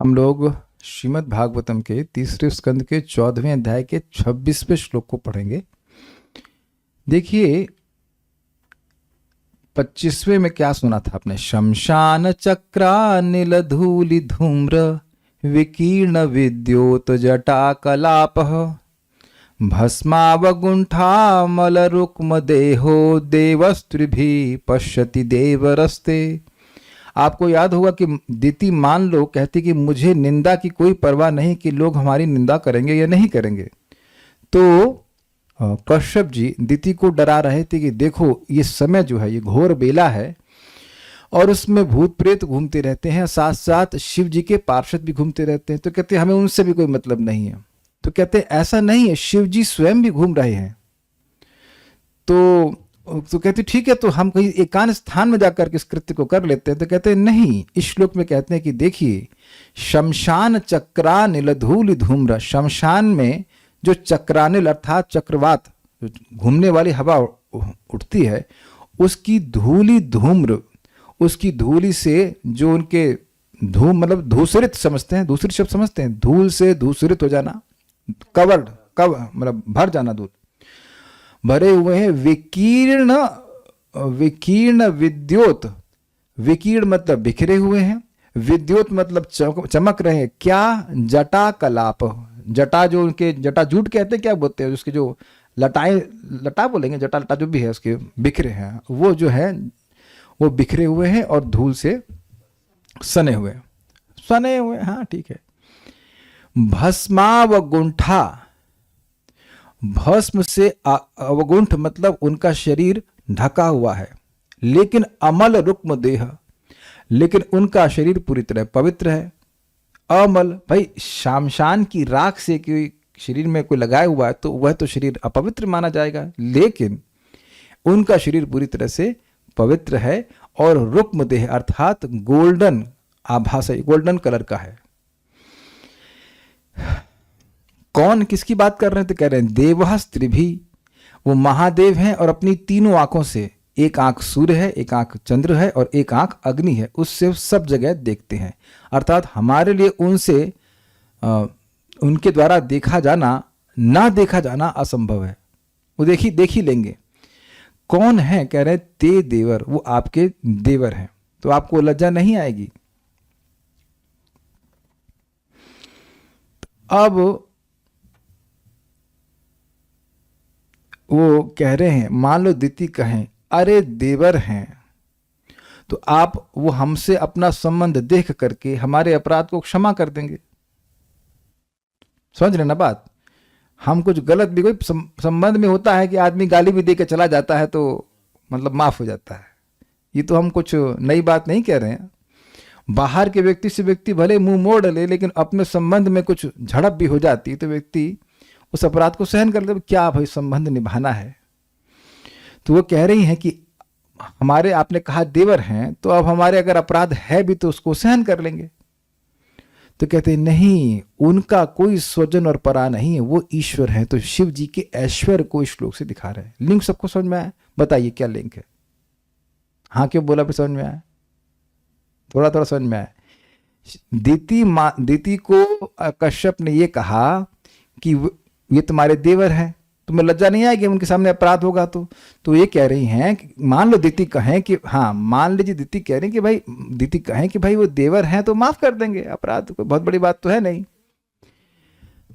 हम लोग श्रीमद् भागवतम के तीसरे स्कंद के 14वें अध्याय के 26वें श्लोक को पढ़ेंगे। देखिए 25वें में क्या सुना था आपने? शमशान चक्रा नील धूलि धूम्र विकीर्ण विद्योत जटा कलापः भस्मावगुंठा मल रुक्म देहो देवस्त्रिभिः पश्यति देवरस्ते। आपको याद होगा कि दिति मान लो कहती कि मुझे निंदा की कोई परवाह नहीं कि लोग हमारी निंदा करेंगे या नहीं करेंगे। तो कश्यप जी दिति को डरा रहे थे कि देखो ये समय जो है ये घोर बेला है और उसमें भूत प्रेत घूमते रहते हैं, साथ साथ शिव जी के पार्षद भी घूमते रहते हैं। तो कहते हैं हमें उनसे भी कोई मतलब नहीं है। तो कहते हैं ऐसा नहीं है, शिव जी स्वयं भी घूम रहे हैं। तो कहते ठीक है, तो हम कहीं एकांत स्थान में जाकर के इस कृत्य को कर लेते हैं। तो कहते हैं नहीं, इस श्लोक में कहते हैं कि देखिए शमशान चक्रा नीलधूलि धूम्र, शमशान में जो चक्रानिल अर्थात चक्रवात घूमने वाली हवा उठती है उसकी धूलि धूम्र, उसकी धूलि से जो उनके धूम मतलब धूसरित समझते हैं, दूसरी शब्द समझते हैं, धूल से धूसरित हो जाना, कवर्ड मतलब भर जाना, दूध भरे हुए हैं। विकीर्ण विकीर्ण विद्योत, विकीर्ण मतलब बिखरे हुए हैं, विद्योत मतलब चमक रहे हैं। क्या? जटा कलाप, जटा जो उनके जटा जूट कहते हैं, क्या बोलते हैं उसके जो लटाएं, लटा बोलेंगे, जटा लटा जो भी है उसके बिखरे हैं, वो जो है वो बिखरे हुए हैं और धूल से सने हुए, हाँ ठीक है। भस्मावगुंठा, भस्म से अवगुंठ मतलब उनका शरीर ढका हुआ है, लेकिन अमल रुक्म देह, लेकिन उनका शरीर पूरी तरह पवित्र है। अमल भाई शामशान की राख से कोई शरीर में कोई लगाया हुआ है तो वह तो शरीर अपवित्र माना जाएगा, लेकिन उनका शरीर पूरी तरह से पवित्र है और रुक्म देह अर्थात गोल्डन आभास है, गोल्डन कलर का है। कौन किसकी बात कर रहे हैं? तो कह रहे हैं देवस्त्रिभिः, वो महादेव हैं और अपनी तीनों आंखों से, एक आंख सूर्य है, एक आंख चंद्र है और एक आंख अग्नि है, उससे सब जगह देखते हैं। अर्थात हमारे लिए उनसे उनके द्वारा देखा जाना, ना देखा जाना असंभव है। वो देख ही लेंगे। कौन है? कह रहे ते देवर, वो आपके देवर हैं, तो आपको लज्जा नहीं आएगी। अब वो कह रहे हैं, मान लो दिति कहें अरे देवर हैं, तो आप वो हमसे अपना संबंध देख करके हमारे अपराध को क्षमा कर देंगे। समझ रहे ना बात? हम कुछ गलत भी कोई संबंध में होता है कि आदमी गाली भी दे के चला जाता है तो मतलब माफ हो जाता है। ये तो हम कुछ नई बात नहीं कह रहे हैं। बाहर के व्यक्ति से व्यक्ति भले मुंह मोड़ ले, लेकिन अपने संबंध में कुछ झड़प भी हो जाती तो व्यक्ति उस अपराध को सहन कर ले। क्या भाई संबंध निभाना है। तो वो कह रही हैं कि हमारे, आपने कहा देवर हैं, तो अब हमारे अगर अपराध है भी तो उसको सहन कर लेंगे। तो कहते हैं नहीं, उनका कोई स्वजन और परा नहीं है, वो ईश्वर है। तो शिव जी के ऐश्वर्य को इस श्लोक से दिखा रहे हैं। लिंक सबको समझ में आया? बताइए क्या लिंक है? हाँ क्यों बोला? फिर समझ में आया? थोड़ा थोड़ा समझ में आया। दिति को कश्यप ने ये कहा कि ये तुम्हारे देवर हैं, तुम्हें लज्जा नहीं आएगी उनके सामने अपराध होगा तो ये कह रही हैं कि मान लो दिति कहें कि हाँ, मान लीजिए दिति कह रही कि भाई, दिति कहें कि भाई वो देवर हैं तो माफ कर देंगे अपराध, कोई बहुत बड़ी बात तो है नहीं।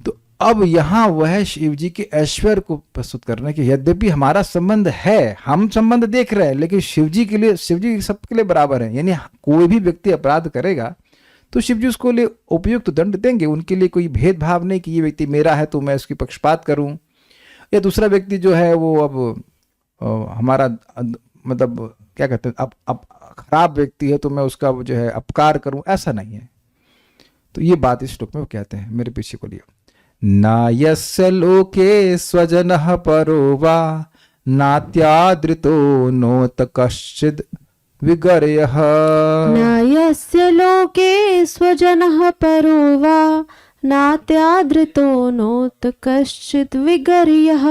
तो अब यहाँ वह शिव जी के ऐश्वर्य को प्रस्तुत कर रहे हैं कि यद्यपि हमारा संबंध है, हम संबंध देख रहे हैं, लेकिन शिव जी के लिए, शिव जी सबके लिए बराबर है। यानी कोई भी व्यक्ति अपराध करेगा तो शिव जी उसको लिए उपयुक्त दंड देंगे। उनके लिए कोई भेदभाव नहीं कि ये व्यक्ति मेरा है तो मैं उसकी पक्षपात करूं, या दूसरा व्यक्ति जो है वो अब हमारा मतलब क्या कहते हैं अब खराब व्यक्ति है तो मैं उसका जो है अपकार करूं, ऐसा नहीं है। तो ये बात इस श्लोक में वो कहते हैं। मेरे पीछे को लियो। नायस्य लोके स्वजनः परो वा नात्यादृतो नोत कश्चिद् विगर्यः। नायस्य लोके स्वजनः परो वा नात्यादृतो नोत कश्चित् विगर्यः।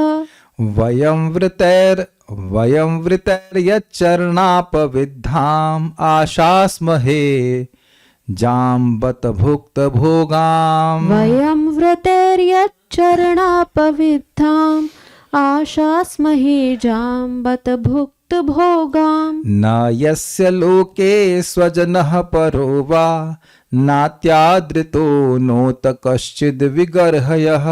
वयं वृतैर्यच्चरणापविद्धाम् आशास्महे जाम्बत भुक्त भोगाम। वयं व्रतैर्यच्चरणापविद्धाम् आशास्महे जाम्बत भुक्त भोगाम्। न यस्य लोके स्वजनः परो वा नात्यादृतो नोत कश्चिद् विगर्हयः।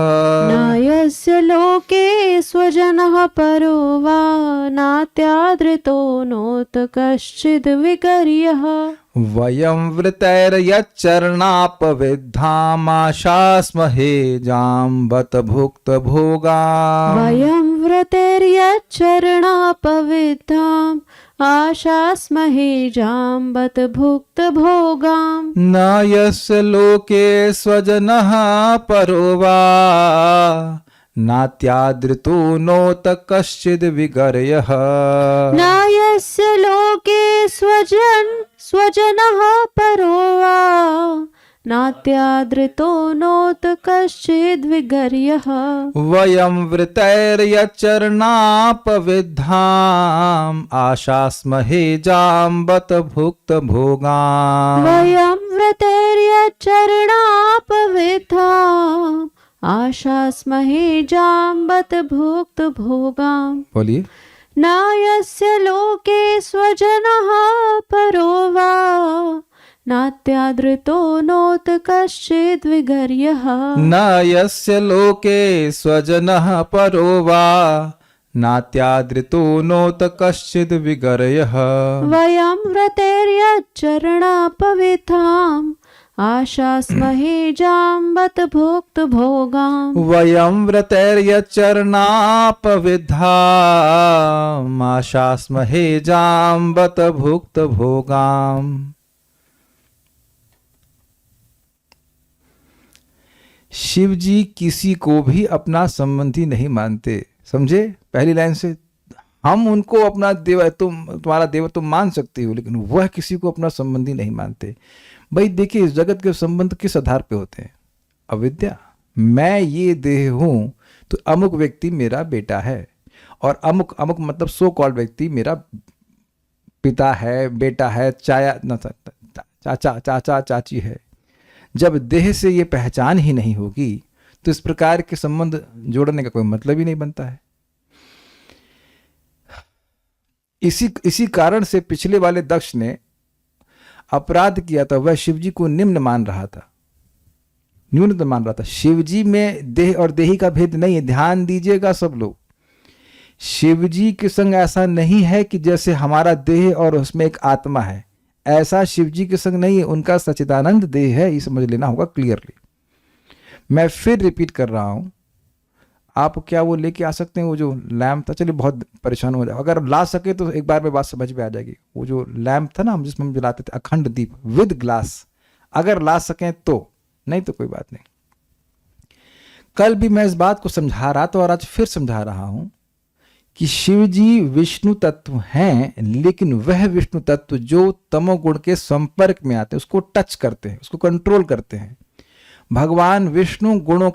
न यस्य लोके स्वजनः परो वा नात्यादृतो नोत कश्चिद् विगर्ह्यः। वयं वृतैर्यच्चरणापविद्धामाशास्महे जाम्बत भुक्त भोगाम्। वयं व्रतैर्यच्चरणापविद्धाम् आशास्महे जाम्बत भुक्त भोगाम्। न यस्य लोके स्वजनः परो वा नात्यादृतो नोत कश्चिद् विगर्ह्यः। न यस्य लोके स्वजनः परो वा नात्यादृतो नोत कश्चिद् विगर्ह्यः। वयं वृतैर्यच्चरणापविद्धाम् आशास्महे जाम्बत भुक्त भोगाम्। वयं व्रतैर्यच्चरणापविद्धाम् आशास्महे जाम्बत भुक्त भोगाम्। बोलिए। न यस्य लोके स्वजनः परो वा नात्यादृतो नोत कश्चिद् विगर्ह्यः। न यस्य लोके स्वजनः परो वा नात्यादृतो नोत कश्चिद् विगर्ह्यः। वयं व्रतैर्यच्चरणापविद्धाम् आशास्महे जाम्बत भुक्त भोगाम्। वयं व्रतैर्यच्चरणापविद्धाम् आशास्महे जाम्बत भुक्त भोगाम्। शिव जी किसी को भी अपना संबंधी नहीं मानते। समझे? पहली लाइन से हम उनको अपना देव, तुम्हारा देव तुम मान सकते हो, लेकिन वह किसी को अपना संबंधी नहीं मानते। भाई देखिए, इस जगत के संबंध किस आधार पे होते हैं? अविद्या। मैं ये देह हूं तो अमुक व्यक्ति मेरा बेटा है, और अमुक अमुक मतलब सो कॉल्ड व्यक्ति मेरा पिता है, बेटा है, चाचा चाचा चाची है। जब देह से ये पहचान ही नहीं होगी तो इस प्रकार के संबंध जोड़ने का कोई मतलब ही नहीं बनता है। इसी कारण से पिछले वाले दक्ष ने अपराध किया था। वह शिवजी को निम्न मान रहा था, न्यूनतम मान रहा था। शिवजी में देह और देही का भेद नहीं है। ध्यान दीजिएगा सब लोग, शिवजी के संग ऐसा नहीं है कि जैसे हमारा देह और उसमें एक आत्मा है, ऐसा शिवजी के संग नहीं है। उनका सच्चिदानंद देह है, ये समझ लेना होगा क्लियरली। मैं फिर रिपीट कर रहा हूं, आप क्या वो लेके आ सकते हैं वो जो लैम्प था? चलिए, बहुत परेशान हो जाए, अगर ला सके तो एक बार में बात समझ में आ जाएगी। वो जो लैम्प था ना हम जिसमें हम जलाते थे, अखंड दीप विद ग्लास, अगर ला सकें तो, नहीं तो कोई बात नहीं। कल भी मैं इस बात को समझा रहा था और आज फिर समझा रहा हूं कि शिव जी विष्णु तत्व हैं, लेकिन वह विष्णु तत्व जो तमोगुण के संपर्क में आते हैं, उसको टच करते हैं, उसको कंट्रोल करते हैं। भगवान विष्णु गुणों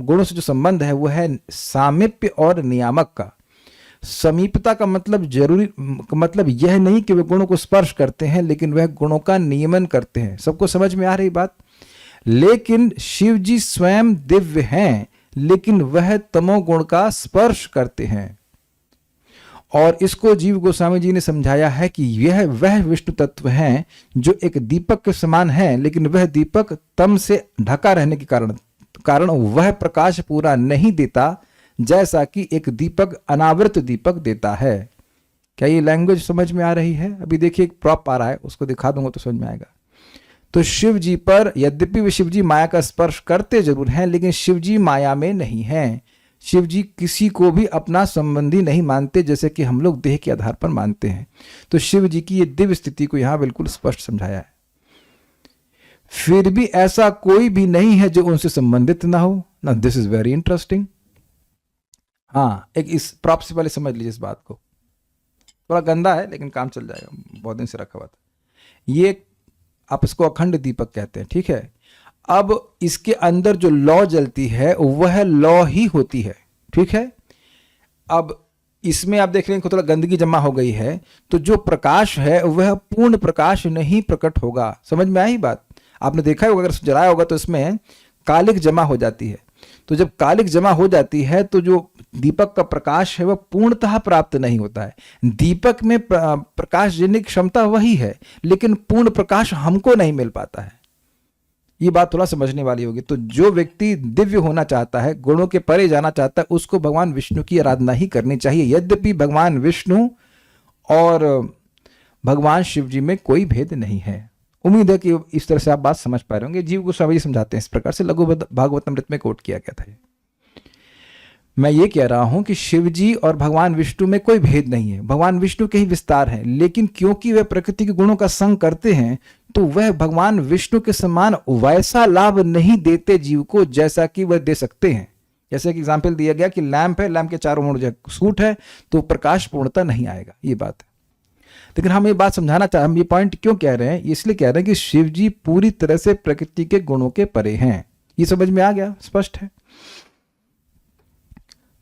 गुणों से जो संबंध है वो है सामीप्य और नियामक का। समीपता का मतलब मतलब यह नहीं कि वे गुणों को स्पर्श करते हैं, लेकिन वह गुणों का नियमन करते हैं। सबको समझ में आ रही बात? लेकिन शिव जी स्वयं दिव्य हैं, लेकिन वह तमोगुण का स्पर्श करते हैं। और इसको जीव गोस्वामी जी ने समझाया है कि यह वह विष्णु तत्व हैं जो एक दीपक के समान है, लेकिन वह दीपक तम से ढका रहने के कारण वह प्रकाश पूरा नहीं देता, जैसा कि एक दीपक अनावृत दीपक देता है। क्या ये लैंग्वेज समझ में आ रही है? अभी देखिए एक प्रॉप आ रहा है, उसको दिखा दूंगा तो समझ में आएगा। तो शिव जी पर यद्यपि वे शिव जी माया का स्पर्श करते जरूर हैं, लेकिन शिव जी माया में नहीं हैं। शिव जी किसी को भी अपना संबंधी नहीं मानते, जैसे कि हम लोग देह के आधार पर मानते हैं। तो शिव जी की ये दिव्य स्थिति को यहां बिल्कुल स्पष्ट समझाया है। फिर भी ऐसा कोई भी नहीं है जो उनसे संबंधित ना हो ना। This is very interesting. हाँ, एक इस प्रॉप से पहले समझ लीजिए इस बात को। थोड़ा गंदा है लेकिन काम चल जाएगा, बहुत दिन से रखा हुआ था। ये आप इसको अखंड दीपक कहते हैं, ठीक है। अब इसके अंदर जो लौ जलती है वह लौ ही होती है, ठीक है। अब इसमें आप देख रहे हैं कि थोड़ा गंदगी जमा हो गई है, तो जो प्रकाश है वह पूर्ण प्रकाश नहीं प्रकट होगा। समझ में आई बात? आपने देखा होगा, अगर जलाया होगा तो इसमें कालिक जमा हो जाती है। तो जब कालिक जमा हो जाती है तो जो दीपक का प्रकाश है वह पूर्णतः प्राप्त नहीं होता है। दीपक में प्रकाश देने की क्षमता वही है, लेकिन पूर्ण प्रकाश हमको नहीं मिल पाता है। ये बात थोड़ा समझने वाली होगी। तो जो व्यक्ति दिव्य होना चाहता है, गुणों के परे जाना चाहता है, उसको भगवान विष्णु की आराधना ही करनी चाहिए। यद्यपि भगवान विष्णु और भगवान शिव जी में कोई भेद नहीं है। उम्मीद है कि इस तरह से आप बात समझ पा रहे होंगे। जीव गोस्वामी समझाते हैं इस प्रकार से, लघु भागवतमृत में कोट किया गया था। मैं ये कह रहा हूं कि शिव जी और भगवान विष्णु में कोई भेद नहीं है, भगवान विष्णु के ही विस्तार है, लेकिन क्योंकि वे प्रकृति के गुणों का संग करते हैं तो वह भगवान विष्णु के समान वैसा लाभ नहीं देते जीव को जैसा कि वह दे सकते हैं। जैसे कि एग्जाम्पल दिया गया कि लैंप है, लैंप के चारों ओर जो सूट है तो प्रकाश पूर्णता नहीं आएगा, ये बात है। लेकिन हम ये बात समझाना चाह, हम ये पॉइंट क्यों कह रहे हैं, इसलिए कह रहे हैं कि शिव जी पूरी तरह से प्रकृति के गुणों के परे हैं। ये समझ में आ गया? स्पष्ट है।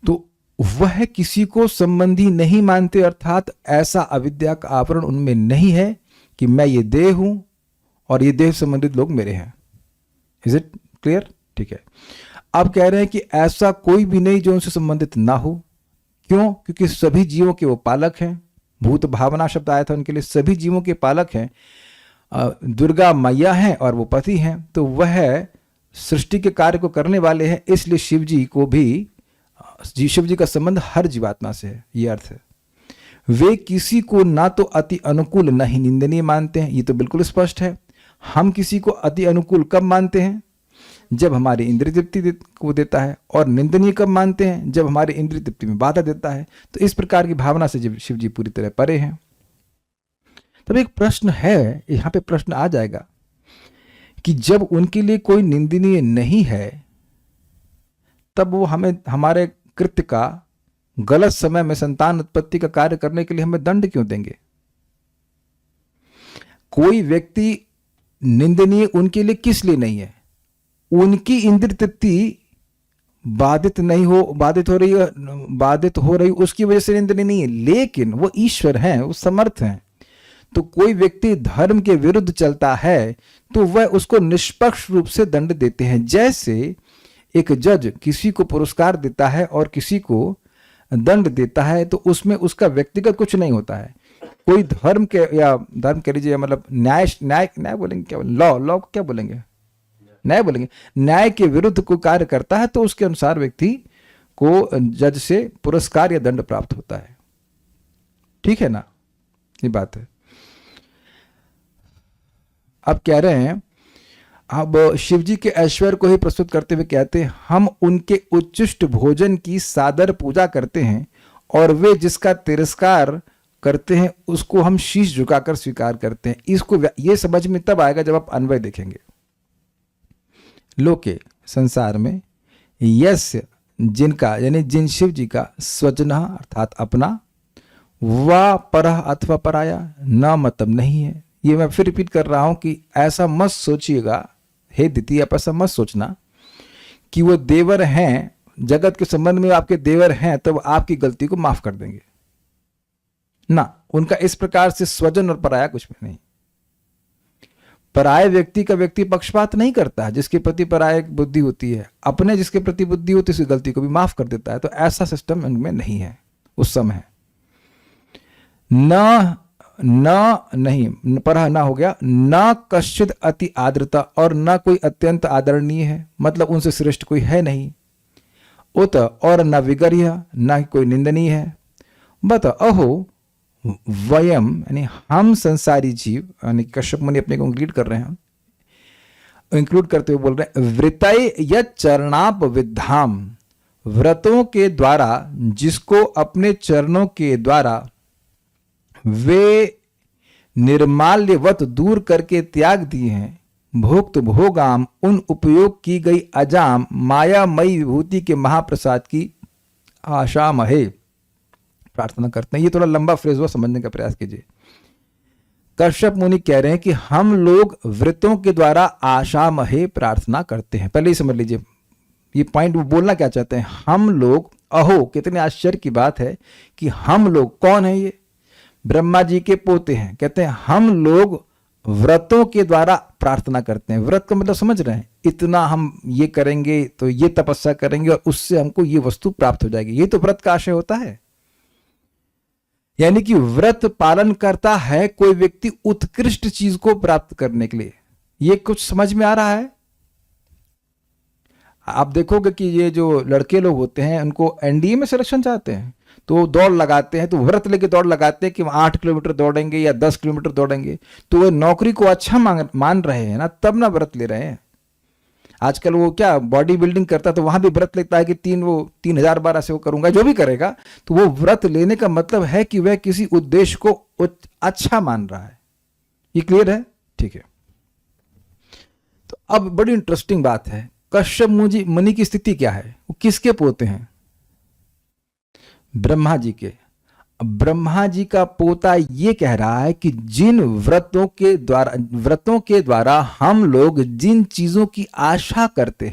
तो वह किसी को संबंधी नहीं मानते, अर्थात ऐसा अविद्या का आवरण उनमें नहीं है कि मैं ये देह हूं और ये देह संबंधित लोग मेरे हैं। Is it clear? ठीक है। अब कह रहे हैं कि ऐसा कोई भी नहीं जो उनसे संबंधित ना हो। क्यों? क्योंकि सभी जीवों के वो पालक हैं। भूत भावना शब्द आया था उनके लिए, सभी जीवों के पालक हैं। दुर्गा मैया हैं और वो पति हैं, तो वह सृष्टि के कार्य को करने वाले हैं। इसलिए शिव जी को भी, शिव जी का संबंध हर जीवात्मा से है, ये अर्थ है। वे किसी को ना तो अति अनुकूल ना ही निंदनीय मानते हैं, ये तो बिल्कुल स्पष्ट है। हम किसी को अति अनुकूल कब मानते हैं? जब हमारी इंद्रिय तृप्ति को देता है, और निंदनीय कब मानते हैं? जब हमारी इंद्रिय तृप्ति में बाधा देता है। तो इस प्रकार की भावना से शिव जी पूरी तरह परे हैं। तब एक प्रश्न है, यहां पे प्रश्न आ जाएगा कि जब उनके लिए कोई निंदनीय नहीं है, तब वो हमें हमारे कृत्य का गलत समय में संतान उत्पत्ति का कार्य करने के लिए हमें दंड क्यों देंगे? कोई व्यक्ति निंदनीय उनके लिए किस लिए नहीं है? उनकी इंद्रिय तृप्ति बाधित हो रही उसकी वजह से निंदनीय नहीं है, लेकिन वो ईश्वर हैं, वो समर्थ हैं। तो कोई व्यक्ति धर्म के विरुद्ध चलता है तो वह उसको निष्पक्ष रूप से दंड देते हैं। जैसे एक जज किसी को पुरस्कार देता है और किसी को दंड देता है, तो उसमें उसका व्यक्तिगत कुछ नहीं होता है। कोई धर्म कह लीजिए, मतलब न्याय बोलेंगे, क्या लॉ क्या बोलेंगे, न्याय बोलेंगे, न्याय के विरुद्ध कोई कार्य करता है तो उसके अनुसार व्यक्ति को जज से पुरस्कार या दंड प्राप्त होता है। ठीक है ना? ये बात है। अब कह रहे हैं, अब शिव जी के ऐश्वर्य को ही प्रस्तुत करते हुए कहते हैं, हम उनके उच्चिष्ट भोजन की सादर पूजा करते हैं और वे जिसका तिरस्कार करते हैं उसको हम शीश झुकाकर स्वीकार करते हैं। इसको ये समझ में तब आएगा जब आप अन्वय देखेंगे। लोके, संसार में, यस्य, जिनका, यानी जिन शिव जी का, स्वजनः अर्थात अपना, वा परः अथवा पराया, न मतलब नहीं है। ये मैं फिर रिपीट कर रहा हूं कि ऐसा मत सोचिएगा, हे द्वितीय, आप ऐसा मत सोचना कि वो देवर हैं, जगत के संबंध में आपके देवर हैं तो आपकी गलती को माफ कर देंगे ना। उनका इस प्रकार से स्वजन और पराया कुछ भी नहीं। पराये व्यक्ति का व्यक्ति पक्षपात नहीं करता, जिसके प्रति पराये बुद्धि होती है, अपने जिसके प्रति बुद्धि होती है उसकी गलती को भी माफ कर देता है। तो ऐसा सिस्टम उनमें नहीं है उस समय। नहीं पर ना हो गया, न कश्चित अति आदरता, और न कोई अत्यंत आदरणीय है, मतलब उनसे श्रेष्ठ कोई है नहीं। उत, और न विगर्य, न कोई निंदनीय है। बत अहो वयम, यानी हम संसारी जीव, यानी कश्यप मुनि अपने को इंक्लूड कर रहे हैं, इंक्लूड करते हुए बोल रहे हैं, वृतय यत् चरणाप विद्धाम, व्रतों के द्वारा जिसको अपने चरणों के द्वारा वे निर्माल्यवत दूर करके त्याग दिए हैं, भोक्त भोगाम, उन उपयोग की गई अजाम मायामयी विभूति के महाप्रसाद की आशा महे, प्रार्थना करते हैं। ये थोड़ा लंबा फ्रेज हुआ, समझने का प्रयास कीजिए। कश्यप मुनि कह रहे हैं कि हम लोग व्रतों के द्वारा आशा महे प्रार्थना करते हैं। पहले ही समझ लीजिए ये पॉइंट, वो बोलना क्या चाहते हैं। हम लोग अहो, कितने आश्चर्य की बात है कि हम लोग, कौन है ये? ब्रह्मा जी के पोते हैं। कहते हैं हम लोग व्रतों के द्वारा प्रार्थना करते हैं। व्रत का मतलब समझ रहे हैं? इतना हम ये करेंगे तो ये तपस्या करेंगे और उससे हमको ये वस्तु प्राप्त हो जाएगी। ये तो व्रत का आशय होता है। यानी कि व्रत पालन करता है कोई व्यक्ति उत्कृष्ट चीज को प्राप्त करने के लिए। ये कुछ समझ में आ रहा है? आप देखोगे कि ये जो लड़के लोग होते हैं उनको एनडीए में सिलेक्शन चाहते हैं तो दौड़ लगाते हैं, तो व्रत लेके दौड़ लगाते हैं कि 8 किलोमीटर दौड़ेंगे या 10 किलोमीटर दौड़ेंगे। तो वो नौकरी को अच्छा मान रहे हैं ना, तब ना व्रत ले रहे हैं। आजकल वो क्या बॉडी बिल्डिंग करता है तो वहां भी व्रत लेता है कि 3000 बार ऐसे वो करूंगा, जो भी करेगा। तो वो व्रत लेने का मतलब है कि वह किसी उद्देश्य को अच्छा मान रहा है। ये क्लियर है? ठीक है। तो अब बड़ी इंटरेस्टिंग बात है, कश्यप मुनि की स्थिति क्या है? वो किसके पोते हैं? ब्रह्मा जी के। ब्रह्मा जी का पोता ये कह रहा है कि जिन व्रतों के द्वारा हम लोग जिन चीजों की आशा करते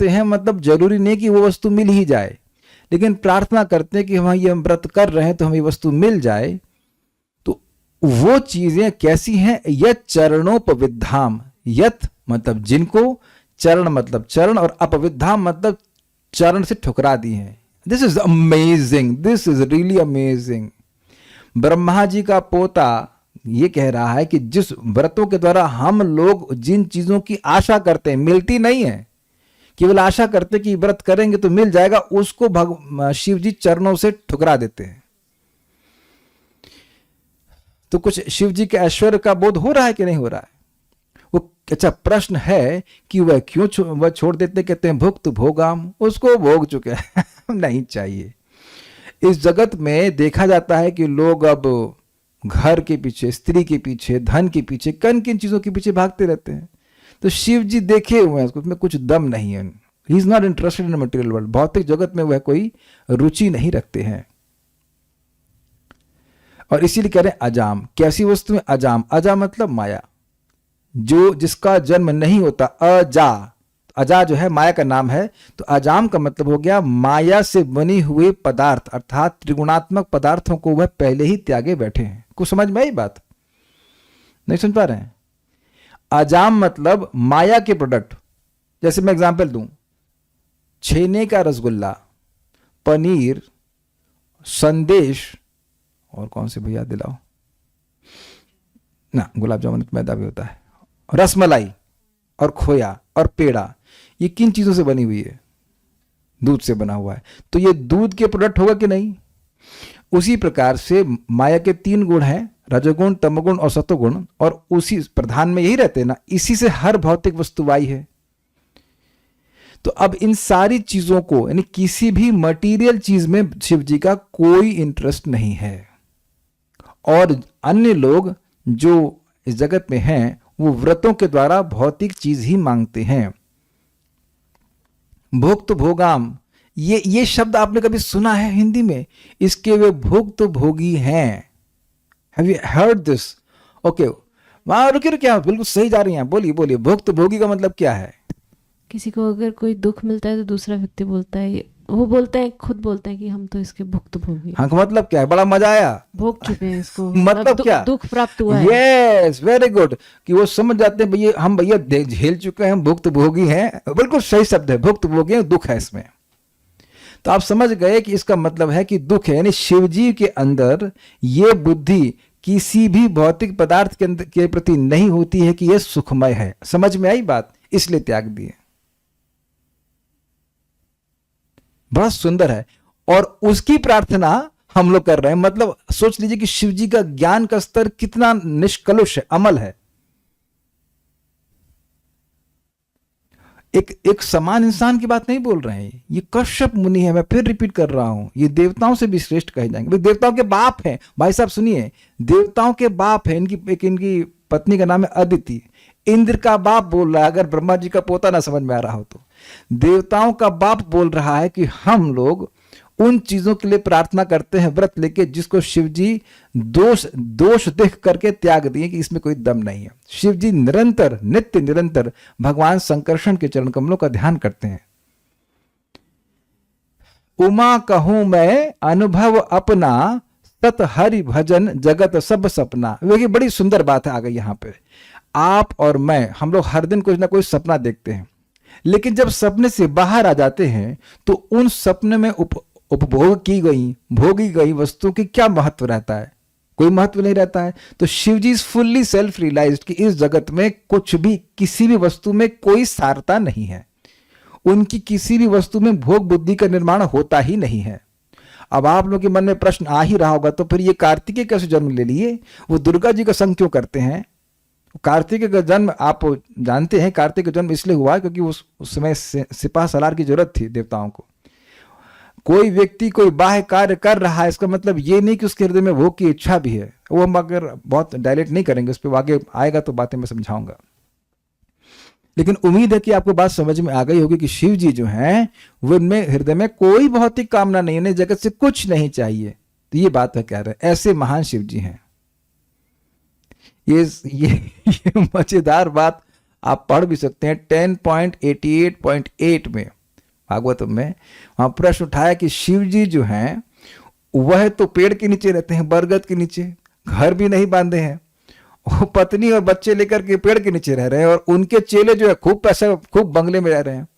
हैं मतलब जरूरी नहीं कि वो वस्तु मिल ही जाए, लेकिन प्रार्थना करते हैं कि हम व्रत कर रहे हैं तो हमें वस्तु मिल जाए। तो वो चीजें कैसी हैं? यत चरणोपविद्धाम। यत मतलब जिनको, चरण मतलब चरण, और अपविद्धाम मतलब चरण से ठुकरा दी हैं। This is amazing, this is really amazing. Brahma ji का पोता ये कह रहा है कि जिस व्रतों के द्वारा हम लोग जिन चीजों की आशा करते हैं, मिलती नहीं है, केवल आशा करते कि व्रत करेंगे तो मिल जाएगा, उसको शिव जी चरणों से ठुकरा देते हैं। तो कुछ शिव जी के ऐश्वर्य का बोध हो रहा है कि नहीं हो रहा है? वो अच्छा प्रश्न है कि वह क्यों वह छोड़ देते? कहते हैं भुक्त भोगाम, उसको भोग चुके हैं नहीं चाहिए। इस जगत में देखा जाता है कि लोग अब घर के पीछे, स्त्री के पीछे, धन के पीछे, किन किन चीजों के पीछे भागते रहते हैं। तो शिव जी देखे हुए हैं, उसमें कुछ दम नहीं है। He is not interested in material world. भौतिक जगत में वह कोई रुचि नहीं रखते हैं। और इसीलिए कह रहे हैं अजाम। कैसी वस्तु में? अजाम। अजा मतलब माया, जो जिसका जन्म नहीं होता। अजा, अजा जो है माया का नाम है। तो अजाम का मतलब हो गया माया से बनी हुए पदार्थ, अर्थात त्रिगुणात्मक पदार्थों को वह पहले ही त्यागे बैठे हैं। कुछ समझ में आई बात? नहीं सुन पा रहे हैं? अजाम मतलब माया के प्रोडक्ट। जैसे मैं एग्जांपल दूं, छेने का रसगुल्ला, पनीर, संदेश, और कौन से भैया दिलाओ ना, गुलाब जामुन तो मैदा भी होता है, रसमलाई और खोया और पेड़ा, ये किन चीजों से बनी हुई है? दूध से बना हुआ है। तो ये दूध के प्रोडक्ट होगा कि नहीं? उसी प्रकार से माया के 3 गुण हैं, रजोगुण, तमोगुण और सतोगुण, और उसी प्रधान में यही रहते हैं ना, इसी से हर भौतिक वस्तु आई है। तो अब इन सारी चीजों को, यानी किसी भी मटेरियल चीज में शिव जी का कोई इंटरेस्ट नहीं है। और अन्य लोग जो इस जगत में हैं वो व्रतों के द्वारा भौतिक चीज ही मांगते हैं। भुक्त भोगाम, ये शब्द आपने कभी सुना है हिंदी में? इसके वे भुक्त भोगी हैं। Have you heard this? Okay, वहां रुके क्या, बिल्कुल सही जा रही हैं। बोलिए बोलिए, भुक्त भोगी का मतलब क्या है? किसी को अगर कोई दुख मिलता है तो दूसरा व्यक्ति बोलता है, वो बोलते हैं, खुद बोलते हैं कि हम तो इसके भुक्त भोगी। हाँ, मतलब क्या है? बड़ा मजा आया, भोग चुके हैं इसको। मतलब क्या? दुख प्राप्त हुआ है। Yes, very good. कि वो समझ जाते हैं भैया झेल चुके हैं, हम भुक्त भोगी हैं। बिल्कुल सही शब्द है, भुक्त भोगी हैं, दुख है इसमें। तो आप समझ गए कि इसका मतलब है कि दुख है, यानी शिव जी के अंदर ये बुद्धि किसी भी भौतिक पदार्थ के प्रति नहीं होती है कि यह सुखमय है। समझ में आई बात? इसलिए त्याग दिए। बड़ा सुंदर है। और उसकी प्रार्थना हम लोग कर रहे हैं। मतलब सोच लीजिए कि शिव जी का ज्ञान का स्तर कितना निष्कलुष है, अमल है। एक समान इंसान की बात नहीं बोल रहे हैं। ये कश्यप मुनि है, मैं फिर रिपीट कर रहा हूं। ये देवताओं से भी श्रेष्ठ कहे जाएंगे। देवताओं के बाप हैं भाई साहब, सुनिए, देवताओं के बाप है। इनकी पत्नी का नाम है अदिति। इंद्र का बाप बोल रहा है, अगर ब्रह्मा जी का पोता ना समझ में आ रहा हो तो। देवताओं का बाप बोल रहा है कि हम लोग उन चीजों के लिए प्रार्थना करते हैं व्रत लेके जिसको शिव जी दोष देख करके त्याग दिए कि इसमें कोई दम नहीं है। शिव जी नित्य निरंतर भगवान संकर्षण के चरण कमलों का ध्यान करते हैं। उमा कहूं मैं अनुभव अपना, सत हरि भजन जगत सब सपना। देखिए बड़ी सुंदर बात है आ गई यहाँ पे। आप और मैं, हम लोग हर दिन कुछ ना कुछ सपना देखते हैं, लेकिन जब सपने से बाहर आ जाते हैं तो उन सपने में उपभोग की गई, भोगी गई वस्तुओं की क्या महत्व रहता है? कोई महत्व नहीं रहता है। तो शिव जी इज फुल्ली सेल्फ रियलाइज्ड कि इस जगत में कुछ भी, किसी भी वस्तु में कोई सारता नहीं है। उनकी किसी भी वस्तु में भोग बुद्धि का निर्माण होता ही नहीं है। अब आप लोगों के मन में प्रश्न आ ही रहा होगा, तो फिर ये कार्तिकेय कैसे जन्म ले लिए? वो दुर्गा जी का संग क्यों करते हैं? कार्तिकेय का जन्म आप जानते हैं, कार्तिक का जन्म इसलिए हुआ क्योंकि उस समय सिपा सलार की जरूरत थी देवताओं को। कोई व्यक्ति कोई बाह्य कार्य कर रहा है, इसका मतलब ये नहीं कि उसके हृदय में भोग की इच्छा भी है। वो हम अगर बहुत डायलेट नहीं करेंगे, उस पर आगे आएगा तो बातें मैं समझाऊंगा। लेकिन उम्मीद है कि आपको बात समझ में आ गई होगी कि शिव जी जो हैं वो उनमें हृदय में कोई भौतिक कामना नहीं, उन्हें जगत से कुछ नहीं चाहिए। तो ये बात है कह रहे हैं, ऐसे महान शिव जी हैं। ये मजेदार बात आप पढ़ भी सकते हैं 10.88.8 में भागवतम में। वहां प्रश्न उठाया कि शिव जी जो हैं वह तो पेड़ के नीचे रहते हैं, बरगद के नीचे, घर भी नहीं बांधे हैं, वो पत्नी और बच्चे लेकर के पेड़ के नीचे रह रहे हैं, और उनके चेले जो है खूब पैसा, खूब बंगले में रह रहे हैं,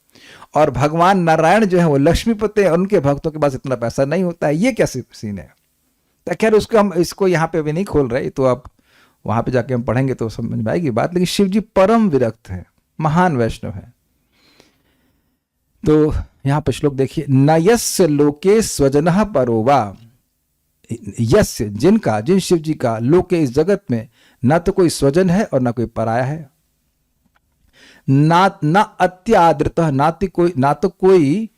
और भगवान नारायण जो है वो लक्ष्मीपति है, और उनके भक्तों के पास इतना पैसा नहीं होता है। ये कैसे सीन है? तो खैर उसको हम इसको यहाँ पे भी नहीं खोल रहे, तो आप वहां पे जाके हम पढ़ेंगे तो समझ में आएगी बात। लेकिन शिव जी परम विरक्त है, महान वैष्णव है। तो यहां पर श्लोक देखिए, न यस्य लोके स्वजनः परोवा। यस्य जिनका, जिन शिव जी का, लोके इस जगत में ना तो कोई स्वजन है और ना कोई पराया है, ना अत्यादृतः, ना तो कोई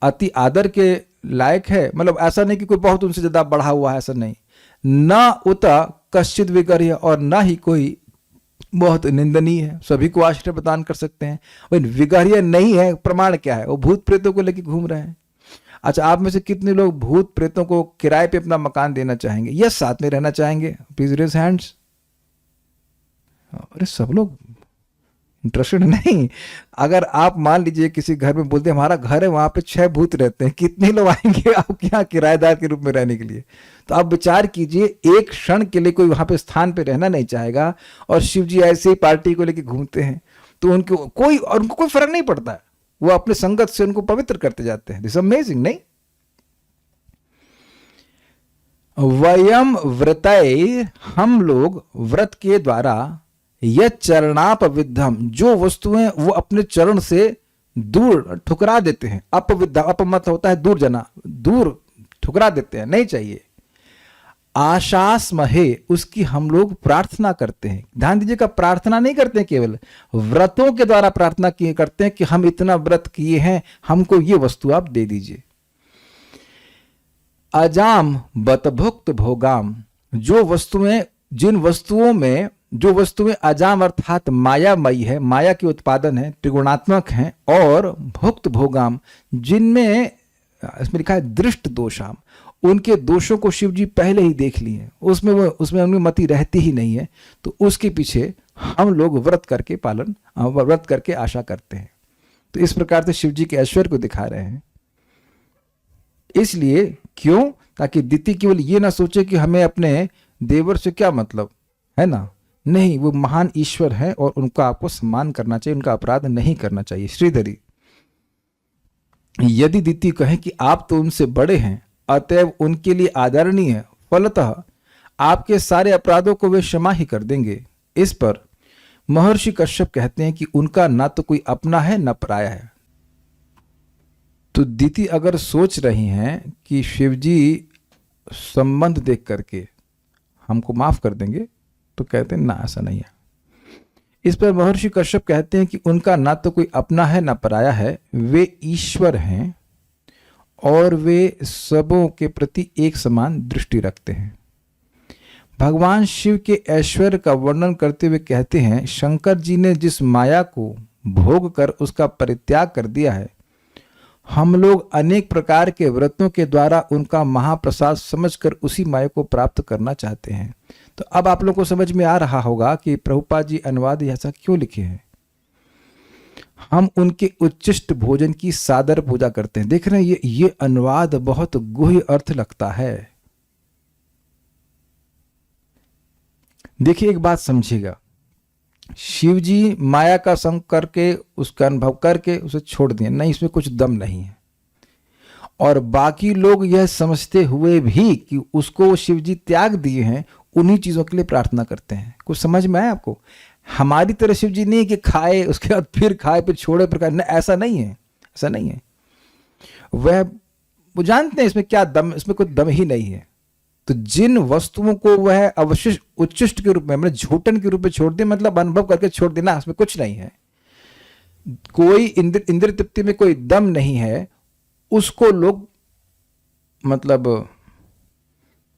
अति आदर के लायक है, मतलब ऐसा नहीं कि कोई बहुत उनसे ज्यादा बढ़ा हुआ है, ऐसा नहीं। न उत कश्चित विगर्य, और ना ही कोई बहुत निंदनीय है, सभी को आश्रय प्रदान कर सकते हैं। वही विगर्य नहीं है, प्रमाण क्या है? वो भूत प्रेतों को लेकर घूम रहे हैं। अच्छा, आप में से कितने लोग भूत प्रेतों को किराए पे अपना मकान देना चाहेंगे या साथ में रहना चाहेंगे? Please raise hands. अरे सब लोग इंटरेस्टेड नहीं। अगर आप मान लीजिए किसी घर में बोलते हैं हमारा घर है, वहां पे 6 भूत रहते हैं, कितने लोग आएंगे आपके यहाँ किराएदार के रूप में रहने के लिए? तो आप विचार कीजिए, एक क्षण के लिए कोई वहां पे स्थान पे रहना नहीं चाहेगा, और शिव जी ऐसे ही पार्टी को लेके घूमते हैं, तो उनको कोई फर्क नहीं पड़ता है, वो अपने संगत से उनको पवित्र करते जाते हैं। दिस अमेजिंग, नहीं? वयम व्रतय, हम लोग व्रत के द्वारा, यह चरणापविद्धम, जो वस्तुएं वो अपने चरण से दूर ठुकरा देते हैं। अपविद्धा, अपमत होता है दूर जाना, दूर ठुकरा देते हैं, नहीं चाहिए। आशास्महे, उसकी हम लोग प्रार्थना करते हैं। ध्यान दीजिएगा, प्रार्थना नहीं करते हैं, केवल व्रतों के द्वारा प्रार्थना किए करते हैं कि हम इतना व्रत किए हैं, हमको ये वस्तु आप दे दीजिए। अजाम बतभुक्त भोगाम, जो वस्तुएं अजाम अर्थात मायामयी है, माया के उत्पादन है, त्रिगुणात्मक हैं, और भुक्त भोगाम, जिनमें इसमें लिखा है दृष्ट दोषाम, उनके दोषों को शिव जी पहले ही देख लिए, उसमें उनकी मति रहती ही नहीं है, तो उसके पीछे हम लोग व्रत करके आशा करते हैं। तो इस प्रकार से शिव जी के ऐश्वर्य को दिखा रहे हैं। इसलिए क्यों? ताकि दिति केवल ये ना सोचे कि हमें अपने देवर से क्या मतलब है ना, नहीं, वो महान ईश्वर है और उनका आपको सम्मान करना चाहिए, उनका अपराध नहीं करना चाहिए। श्रीधरी, यदि दिति कहे कि आप तो उनसे बड़े हैं, अतएव उनके लिए आदरणीय है, फलतः आपके सारे अपराधों को वे क्षमा ही कर देंगे। इस पर महर्षि कश्यप कहते हैं कि उनका ना तो कोई अपना है न पराया है। तो दिति अगर सोच रही हैं कि शिवजी संबंध देख करके हमको माफ कर देंगे, तो कहते हैं ना, ऐसा नहीं है। इस पर महर्षि कश्यप कहते हैं कि उनका ना तो कोई अपना है ना पराया है, वे ईश्वर हैं और वे सबों के प्रति एक समान दृष्टि रखते हैं। भगवान शिव के ऐश्वर्य का वर्णन करते हुए कहते हैं, शंकर जी ने जिस माया को भोग कर उसका परित्याग कर दिया है, हम लोग अनेक प्रकार के व्रतों के द्वारा उनका महाप्रसाद समझकर उसी माया को प्राप्त करना चाहते हैं। तो अब आप लोगों को समझ में आ रहा होगा कि प्रभुपाद जी अनुवाद ऐसा क्यों लिखे हैं। हम उनके उच्चिष्ट भोजन की सादर पूजा करते हैं। देख रहे हैं, ये अनुवाद बहुत गुह्य अर्थ लगता है। देखिए, एक बात समझिएगा, शिव जी माया का संग करके, उसका अनुभव करके उसे छोड़ दिए, नहीं, इसमें कुछ दम नहीं है। और बाकी लोग यह समझते हुए भी कि उसको शिव जी त्याग दिए हैं, उन्हीं चीजों के लिए प्रार्थना करते हैं। कुछ समझ में आया आपको? हमारी तरह शिव जी नहीं कि खाए उसके बाद फिर खाए फिर छोड़े प्रकार, नहीं, ऐसा नहीं है, ऐसा नहीं है। वो जानते हैं इसमें क्या दम, इसमें कोई दम ही नहीं है। तो जिन वस्तुओं को वह अवशिष्ट उच्चिष्ट के रूप में, मतलब झूठन के रूप में छोड़ दे, मतलब अनुभव करके छोड़ देना, इसमें कुछ नहीं है। कोई इंद्र तृप्ति में कोई दम नहीं है, उसको लोग मतलब